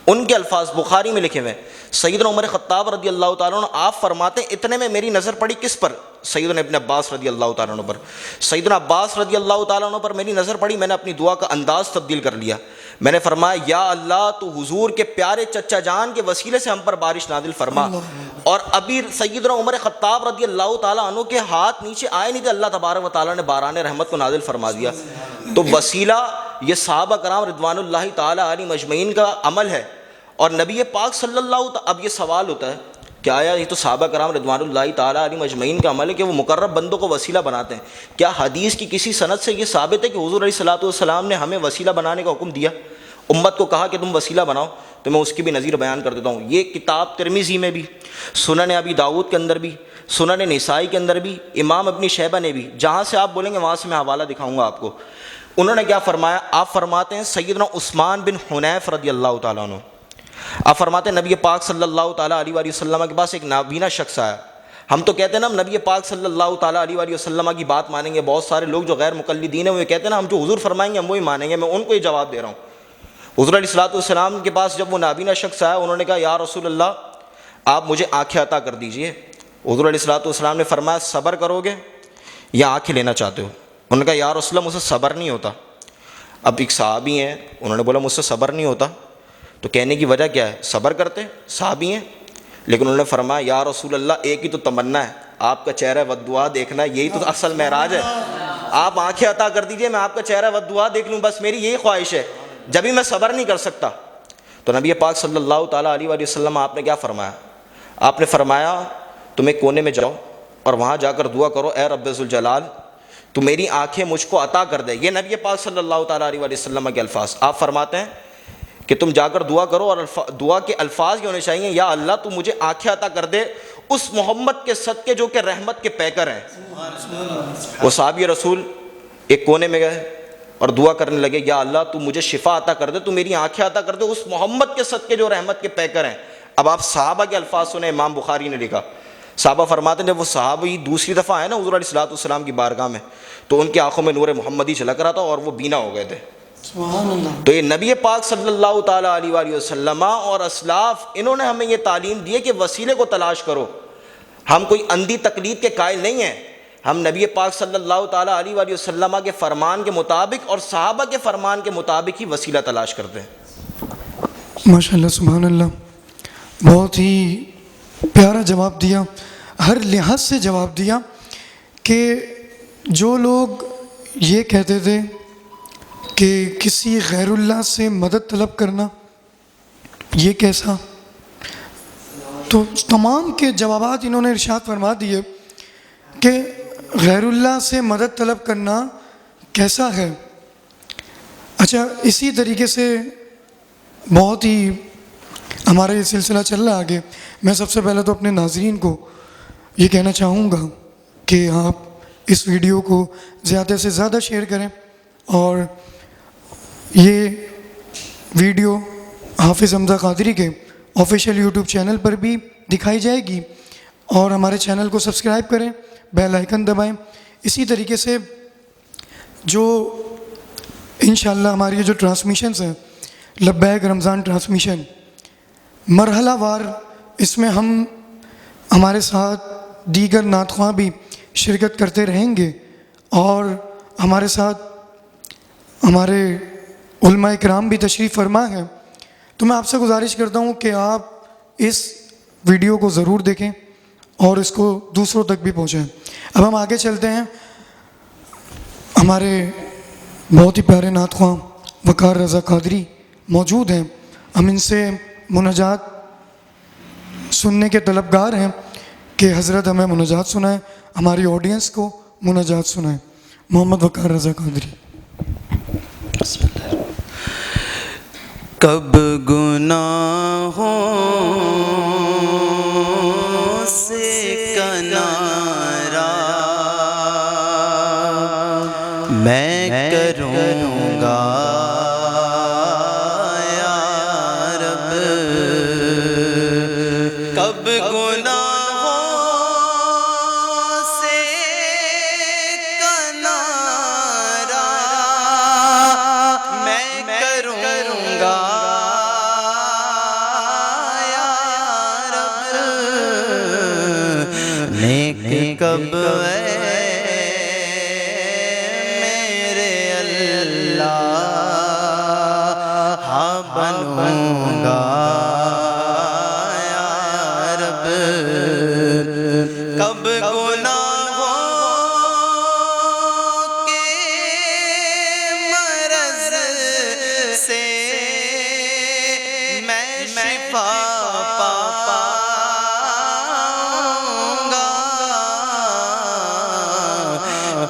ان کے الفاظ بخاری میں لکھے ہوئے ہیں۔ سیدنا عمر خطاب رضی اللہ تعالیٰ عنہ آپ فرماتے ہیں اتنے میں میری نظر پڑی کس پر؟ سیدنا ابن عباس رضی اللہ تعالیٰ عنہ پر۔ سیدنا عباس رضی اللہ تعالیٰ عنہ پر میری نظر پڑی، میں نے اپنی دعا کا انداز تبدیل کر لیا، میں نے فرمایا یا اللہ تو حضور کے پیارے چچا جان کے وسیلے سے ہم پر بارش نازل فرما. اور ابھی سیدنا عمر خطاب رضی اللہ تعالیٰ عنہ کے ہاتھ نیچے آئے نہیں تھے, اللہ تبارک و تعالیٰ نے باران رحمت کو نازل فرما دیا. تو وسیلہ یہ صحابہ کرام رضوان اللہ تعالیٰ علیہم اجمعین کا عمل ہے. اور نبی پاک صلی اللہ اب یہ سوال ہوتا ہے کہ آیا یہ تو صحابہ کرام رضوان اللہ تعالیٰ علیہم اجمعین کا عمل ہے کہ وہ مقرب بندوں کو وسیلہ بناتے ہیں, کیا حدیث کی کسی سند سے یہ ثابت ہے کہ حضور علیہ الصلوۃ والسلام نے ہمیں وسیلہ بنانے کا حکم دیا, امت کو کہا کہ تم وسیلہ بناؤ؟ تو میں اس کی بھی نظیر بیان کر دیتا ہوں. یہ کتاب ترمذی میں بھی, سنن ابی داؤد کے اندر بھی, سنن نسائی کے اندر بھی, امام ابن شیبہ نے بھی, جہاں سے آپ بولیں گے وہاں سے میں حوالہ دکھاؤں گا آپ کو. انہوں نے کیا فرمایا؟ آپ فرماتے ہیں سیدنا عثمان بن حنیف رضی اللہ تعالیٰ عنہ, آپ فرماتے ہیں نبی پاک صلی اللہ تعالیٰ علیہ وآلہ وسلم کے پاس ایک نابینا شخص آیا. ہم تو کہتے ہیں نا ہم نبی پاک صلی اللہ تعالیٰ علیہ وآلہ وسلم کی بات مانیں گے, بہت سارے لوگ جو غیر مقلدین ہیں وہ کہتے ہیں نا ہم جو حضور فرمائیں گے ہم وہی مانیں گے. میں ان کو یہ جواب دے رہا ہوں. حضور علیہ الصلوۃ والسلام کے پاس جب وہ نابینا شخص آیا, انہوں نے کہا یا رسول اللہ آپ مجھے آنکھیں عطا کر دیجئے. حضور علیہ الصلوۃ والسلام نے فرمایا صبر کرو گے یا آنکھیں لینا چاہتے ہو؟ انہوں نے کہا یا رسول اللہ مجھ سے صبر نہیں ہوتا. اب ایک صحابی ہیں, انہوں نے بولا مجھ سے صبر نہیں ہوتا, تو کہنے کی وجہ کیا ہے؟ صبر کرتے, صحابی ہیں. لیکن انہوں نے فرمایا یا رسول اللہ ایک ہی تو تمنا ہے, آپ کا چہرہ ودعا دیکھنا, یہی تو اصل معراج ہے. آپ آنکھیں عطا کر دیجئے, میں آپ کا چہرہ ودعا دیکھ لوں, بس میری یہی خواہش ہے, جبھی میں صبر نہیں کر سکتا. تو نبی پاک صلی اللہ تعالیٰ علیہ وآلہ وسلم آپ نے کیا فرمایا؟ آپ نے فرمایا تم ایک کونے میں جاؤ اور وہاں جا کر دعا کرو اے رب ذوالجلال تو میری آنکھیں مجھ کو عطا کر دے. یہ نبی پاک صلی اللہ تعالیٰ علیہ وآلہ وسلم کے الفاظ. آپ فرماتے ہیں کہ تم جا کر دعا کرو, اور دعا کے الفاظ یہ ہونے چاہیے یا اللہ تو مجھے آنکھیں عطا کر دے اس محمد کے صدقے جو کہ رحمت کے پیکر ہیں. وہ صحابی رسول ایک کونے میں گئے اور دعا کرنے لگے یا اللہ تو مجھے شفا عطا کر دے, تو میری آنکھیں عطا کر دے اس محمد کے صدقے جو رحمت کے پیکر ہیں. اب آپ صحابہ کے الفاظ سنیں, امام بخاری نے لکھا, صحابہ فرماتے ہیں جب وہ صحابی دوسری دفعہ آئے نا حضور علیہ الصلوۃ والسلام کی بارگاہ میں, تو ان کی آنکھوں میں نور محمدی جھلک رہا تھا اور وہ بینا ہو گئے تھے. سبحان اللہ. تو یہ نبی پاک صلی اللہ تعالیٰ علیہ وآلہ وسلم اور اسلاف انہوں نے ہمیں یہ تعلیم دی ہے کہ وسیلے کو تلاش کرو. ہم کوئی اندھی تقلید کے قائل نہیں ہیں, ہم نبی پاک صلی اللہ تعالیٰ علیہ وآلہ وسلم کے فرمان کے مطابق اور صحابہ کے فرمان کے مطابق ہی وسیلہ تلاش کرتے ہیں. ماشاء اللہ سبحان اللہ, بہت ہی پیارا جواب دیا, ہر لحاظ سے جواب دیا. کہ جو لوگ یہ کہتے تھے کہ کسی غیر اللہ سے مدد طلب کرنا یہ کیسا, تو تمام کے جوابات انہوں نے ارشاد فرما دیے کہ غیر اللہ سے مدد طلب کرنا کیسا ہے. اچھا, اسی طریقے سے بہت ہی ہمارا یہ سلسلہ چل رہا ہے آگے. میں سب سے پہلے تو اپنے ناظرین کو یہ کہنا چاہوں گا کہ آپ اس ویڈیو کو زیادہ سے زیادہ شیئر کریں, اور یہ ویڈیو حافظ حمزہ قادری کے آفیشیل یوٹیوب چینل پر بھی دکھائی جائے گی, اور ہمارے چینل کو سبسکرائب کریں, بیل آئیکن دبائیں. اسی طریقے سے جو انشاءاللہ ہماری یہ جو ٹرانسمیشنز ہیں لبیک رمضان ٹرانسمیشن مرحلہ وار, اس میں ہم ہمارے ساتھ دیگر نعت خواں بھی شرکت کرتے رہیں گے, اور ہمارے ساتھ ہمارے علماء اکرام بھی تشریف فرما ہے. تو میں آپ سے گزارش کرتا ہوں کہ آپ اس ویڈیو کو ضرور دیکھیں اور اس کو دوسروں تک بھی پہنچائیں. اب ہم آگے چلتے ہیں. ہمارے بہت ہی پیارے نعت خواں وقار رضا قادری موجود ہیں, ہم ان سے مناجات سننے کے طلبگار ہیں کہ حضرت ہمیں مناجات سنائیں, ہماری آڈینس کو مناجات سنائیں. محمد وقار رضا قادری. کب گناہوں سے کنارہ میں کروں گا یا رب, کب گناہوں سے کنارہ میں کروں گا یا رب, نیک کب میرے اللہ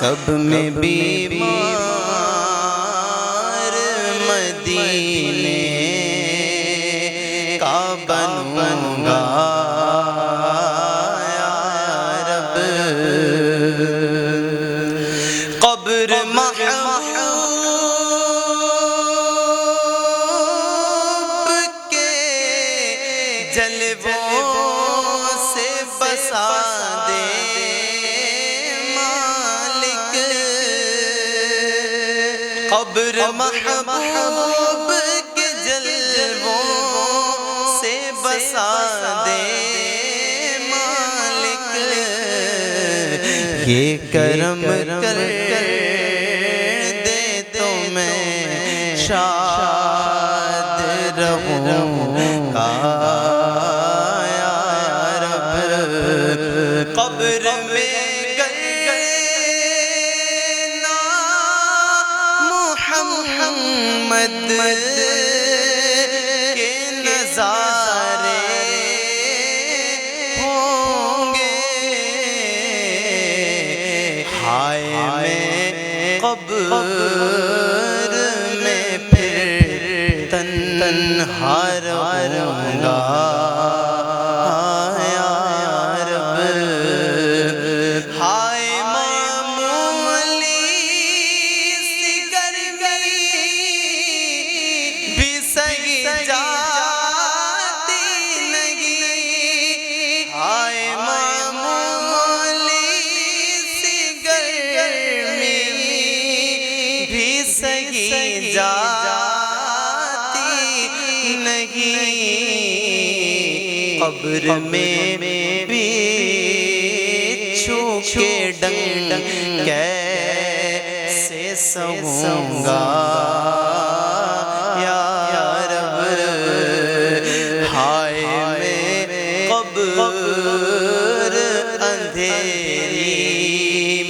کب میں بیمار مدینے کا بنوں گا یا رب، قبر محبوب کے جلووں سے بسا دے مالک، قبر محبوب کے جلووں سے بسا دے مالک، یہ کرم کر دے تو میں شاد رہوں گا یا رب، قبر میں گئے محمد کے نظارے ہوں گے، ہائے میں قبر میں پھر تنہا رہوں گا یا رب، ہائے معمولی سی گرمی بھی سہی جاتی نہیں، ہائے معمولی سی گرمی بھی سہی جاتی نہیں، قبر میں بھی چھوکے ڈنگ کیسے سہوں گا یا رب، ہائے میں قبر اندھیری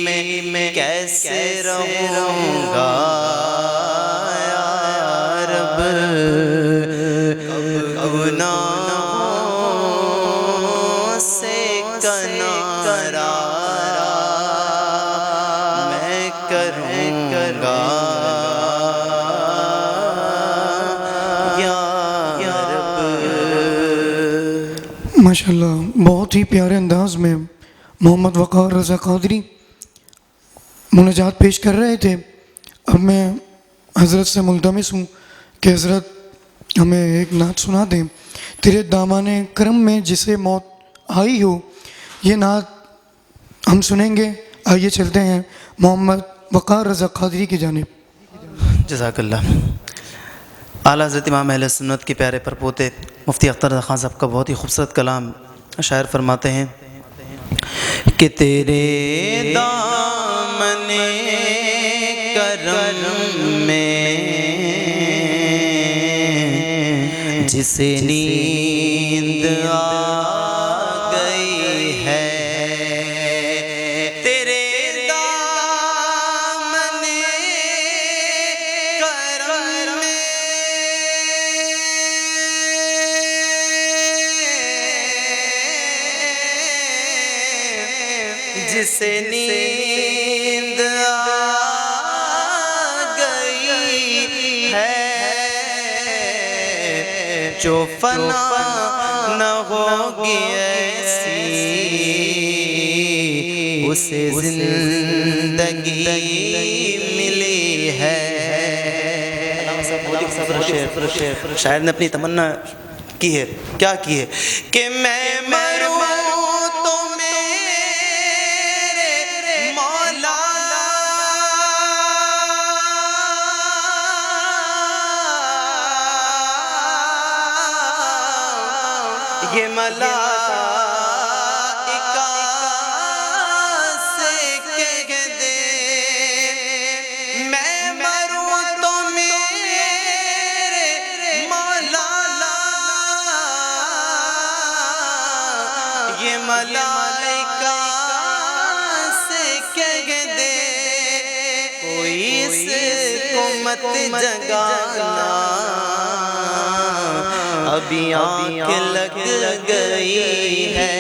میں کیسے رہوں گا یا رب، گناہوں سے کنارہ میں کروں گا یا رب۔ ماشاءاللہ بہت ہی پیارے انداز میں محمد وقار رضا قادری مناجات پیش کر رہے تھے۔ اب میں حضرت سے ملتمس ہوں کہ حضرت ہمیں ایک نعت سنا دیں، تیرے دامان کرم میں جسے موت آئی ہو، یہ نعت ہم سنیں گے۔ آئیے چلتے ہیں محمد وقار رضا قادری کی جانب۔ جزاک اللہ۔ اعلیٰ حضرت امام اہل سنت کے پیارے پرپوتے مفتی اختر رضا خان صاحب کا بہت ہی خوبصورت کلام شاعر فرماتے ہیں کہ تیرے دامن کرم میں جسے نیند آ گئی ہے، تیرے دامن کرم میں جسے نیند آ گئی ہے، جو فنا نہ ہوگی ایسی اسے زندگی ملی ہے۔ شاعر نے اپنی تمنا کی ہے، کیا کی ہے کہ میں مروں تو میرے مولا یہ ملائکہ سے کہہ دے، میں مروں تو میرے مولا یہ ملائکہ سے کہہ دے، کوئی اس کو مت جگانا، ابھی آنکھ لگ گئی ہے،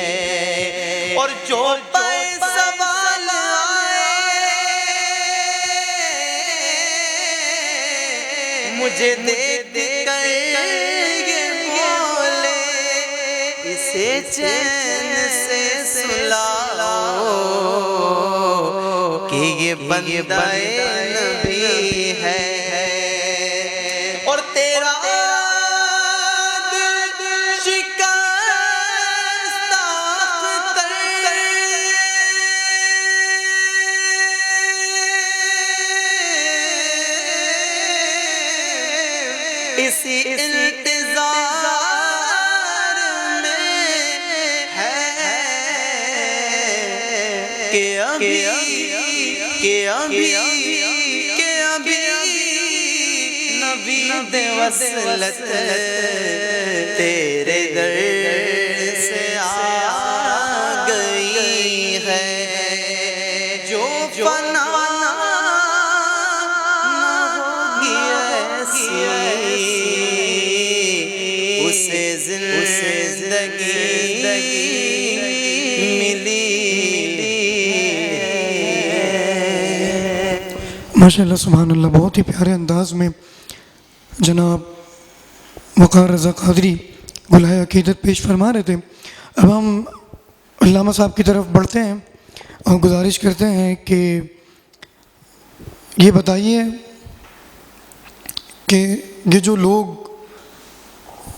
اور جو پہ سوال آئے مجھے دیکھ کر یہ بولے اسے چین سے سلاؤ کہ یہ بندہ نبی ہے اور تیرا اسی انتظار میں ہے کہ ابھی نوید وصلت تیرے در سے آ گئی ہے جو فنا ماشاء اللہ سبحان اللہ، بہت ہی پیارے انداز میں جناب وقار رضا قادری گلہائے عقیدت پیش فرما رہے تھے۔ اب ہم علامہ صاحب کی طرف بڑھتے ہیں اور گزارش کرتے ہیں کہ یہ بتائیے کہ یہ جو لوگ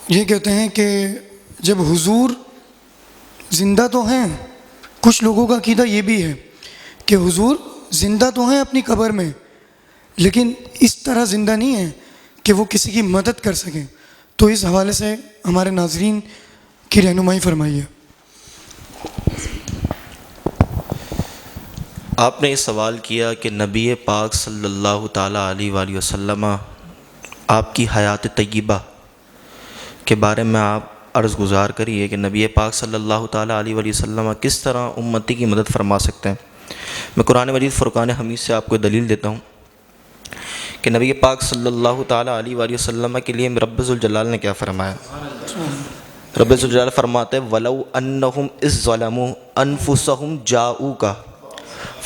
یہ کہتے ہیں کہ جب حضور زندہ تو ہیں، کچھ لوگوں کا عقیدہ یہ بھی ہے کہ حضور زندہ تو ہیں اپنی قبر میں، لیکن اس طرح زندہ نہیں ہیں کہ وہ کسی کی مدد کر سکیں، تو اس حوالے سے ہمارے ناظرین کی رہنمائی فرمائیے۔ آپ نے یہ سوال کیا کہ نبی پاک صلی اللہ تعالیٰ علیہ وآلہ وسلم آپ کی حیات طیبہ کے بارے میں آپ عرض گزار کریے کہ نبی پاک صلی اللہ تعالیٰ علیہ وآلہ وسلم کس طرح امتی کی مدد فرما سکتے ہیں۔ میں قرآن مجید فرقان حمید سے آپ کو دلیل دیتا ہوں کہ نبی پاک صلی اللہ تعالیٰ علیہ وآلہ وسلم کے لیے رب ذوالجلال نے کیا فرمایا۔ رب ذوالجلال فرماتے ہیں وَلَوْ أَنَّهُمْ إِذْ ظَلَمُوا أَنفُسَهُمْ جَاءُوكَ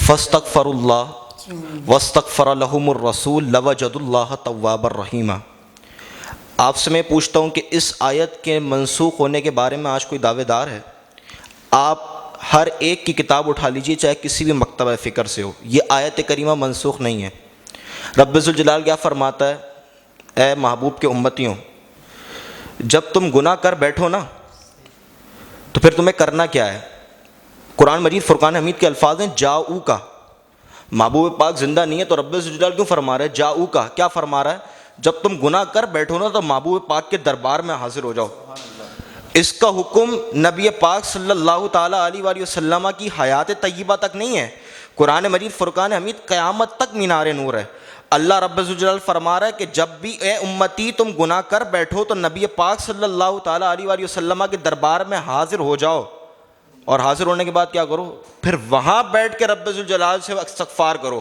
فَاسْتَغْفَرُوا اللَّهَ وَاسْتَغْفَرَ لَهُمُ الرَّسُولُ لَوَجَدُوا اللَّهَ تَوَّابًا رَحِيمًا۔ آپ سے میں پوچھتا ہوں کہ اس آیت کے منسوخ ہونے کے بارے میں آج کوئی دعوے دار ہے؟ آپ ہر ایک کی کتاب اٹھا لیجئے، چاہے کسی بھی مکتبہ فکر سے ہو، یہ آیت کریمہ منسوخ نہیں ہے۔ رب ذوالجلال کیا فرماتا ہے؟ اے محبوب کے امتیوں، جب تم گناہ کر بیٹھو نا تو پھر تمہیں کرنا کیا ہے؟ قرآن مجید فرقان حمید کے الفاظ ہیں جاؤ کا۔ محبوب پاک زندہ نہیں ہے تو رب ذوالجلال کیوں فرما رہا ہے جاؤ کا؟ کیا فرما رہا ہے؟ جب تم گناہ کر بیٹھو نا تو محبوب پاک کے دربار میں حاضر ہو جاؤ۔ اس کا حکم نبی پاک صلی اللہ تعالیٰ علیہ وآلہ وسلم کی حیات طیبہ تک نہیں ہے۔ قرآن مجید فرقان حمید قیامت تک مینار نور ہے۔ اللہ رب ذوالجلال فرما رہا ہے کہ جب بھی اے امتی تم گناہ کر بیٹھو تو نبی پاک صلی اللہ تعالیٰ علیہ وآلہ وسلم کے دربار میں حاضر ہو جاؤ، اور حاضر ہونے کے بعد کیا کرو؟ پھر وہاں بیٹھ کے رب ذوالجلال سے استغفار کرو۔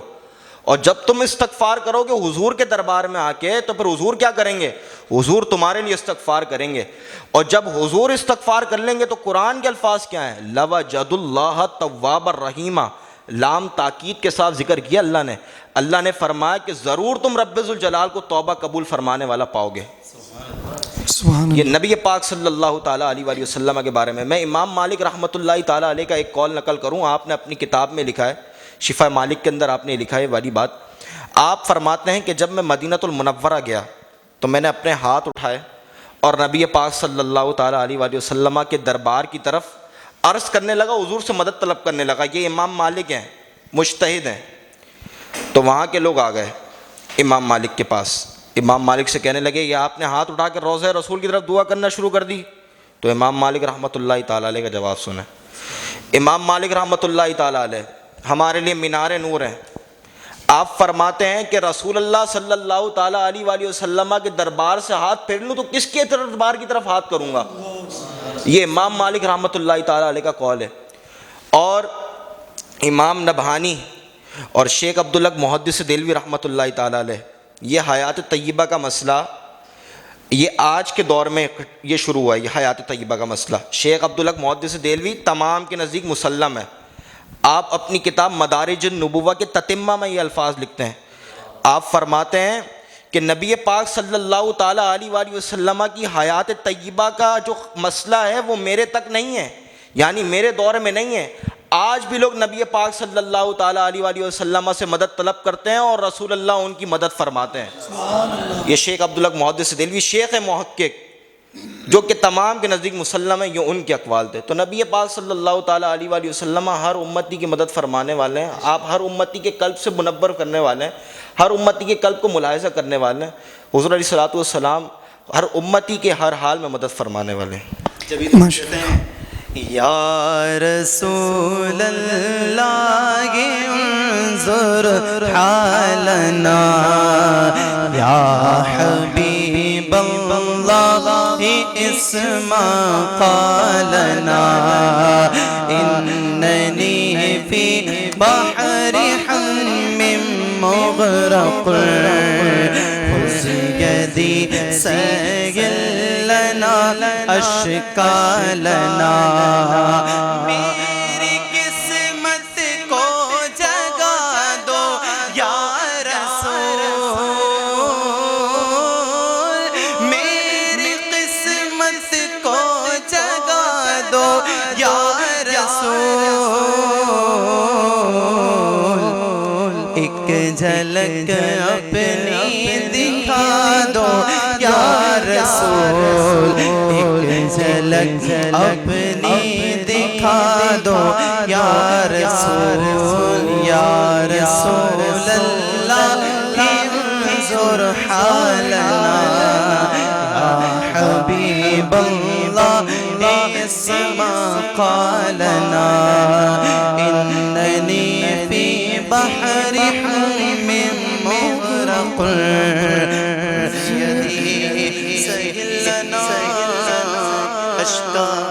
اور جب تم استغفار کرو گے حضور کے دربار میں آ کے تو پھر حضور کیا کریں گے؟ حضور تمہارے لیے استغفار کریں گے۔ اور جب حضور استغفار کر لیں گے تو قرآن کے الفاظ کیا ہیں؟ لَوَجَدُوا اللَّهَ تَوَّابًا رَحِيمًا، لام تاکید کے ساتھ ذکر کیا اللہ نے فرمایا کہ ضرور تم رب ذوالجلال کو توبہ قبول فرمانے والا پاؤ گے۔ یہ نبی پاک صلی اللہ تعالیٰ علیہ وآلہ وسلم کے بارے میں امام مالک رحمۃ اللہ تعالیٰ علیہ کا ایک قول نقل کروں۔ آپ نے اپنی کتاب میں لکھا ہے، شفا مالک کے اندر آپ نے لکھا ہے والی بات۔ آپ فرماتے ہیں کہ جب میں مدینۃ المنورہ گیا تو میں نے اپنے ہاتھ اٹھائے اور نبی پاک صلی اللہ تعالیٰ علیہ وآلہ وسلم کے دربار کی طرف عرض کرنے لگا، حضور سے مدد طلب کرنے لگا۔ یہ امام مالک ہیں، مجتہد ہیں۔ تو وہاں کے لوگ آ گئے امام مالک کے پاس، امام مالک سے کہنے لگے یہ آپ نے ہاتھ اٹھا کے روضہ رسول کی طرف دعا کرنا شروع کر دی؟ تو امام مالک رحمۃ اللہ تعالیٰ علیہ کا جواب سنیں۔ امام مالک رحمۃ اللہ تعالیٰ علیہ ہمارے لیے مینار نور ہیں۔ آپ فرماتے ہیں کہ رسول اللہ صلی اللہ تعالیٰ علیہ وآلہ وسلم کے دربار سے ہاتھ پھیر لوں تو کس کے دربار کی طرف ہاتھ کروں گا؟ یہ امام مالک رحمۃ اللہ تعالیٰ علیہ کا قول ہے۔ اور امام نبہانی اور شیخ عبداللہ محدث دہلوی رحمۃ اللہ تعالیٰ علیہ، یہ حیات طیبہ کا مسئلہ یہ آج کے دور میں یہ شروع ہوا ہے، یہ حیات طیبہ کا مسئلہ۔ شیخ عبداللہ محدث دہلوی تمام کے نزدیک مسلم ہے۔ آپ اپنی کتاب مدارج النبوہ کے تتمہ میں یہ الفاظ لکھتے ہیں۔ آپ فرماتے ہیں کہ نبی پاک صلی اللہ تعالیٰ علیہ وآلہ وسلم کی حیات طیبہ کا جو مسئلہ ہے وہ میرے تک نہیں ہے، یعنی میرے دور میں نہیں ہے۔ آج بھی لوگ نبی پاک صلی اللہ تعالیٰ علیہ وآلہ وسلم سے مدد طلب کرتے ہیں اور رسول اللہ ان کی مدد فرماتے ہیں۔ یہ شیخ عبدالحق محدث دہلوی شیخ محقق جو کہ تمام کے نزدیک مسلم ہیں، یہ ان کے اقوال تھے۔ تو نبی پاک صلی اللہ تعالیٰ علیہ وآلہ وسلم ہر امتی کی مدد فرمانے والے ہیں، آپ ہر امتی کے قلب سے منور کرنے والے ہیں، ہر امتی کے قلب کو ملاحظہ کرنے والے ہیں۔ حضور علیہ الصلوۃ والسلام ہر امتی کے ہر حال میں مدد فرمانے والے ہیں۔ یا رسول اللہ انظر حالنا، یا حبیب اللہ اسمع قالنا، اننی فی بحر حم مغرق، خذ یدی سیل لنا اشکالنا۔ میری قسمت کو جگا دو یا رسول، میری قسمت کو جگا دو یا رسول، ایک جھلک اپنی دکھا دو یا رسول، ایک جھلک اپنی دکھا دو یا رسول، یا رسول اللہ انظر حالنا، یا حبیب اللہ اسمع قالنا، اننی فی بحر حم مغرق، یدی سیل لنا اشکالنا۔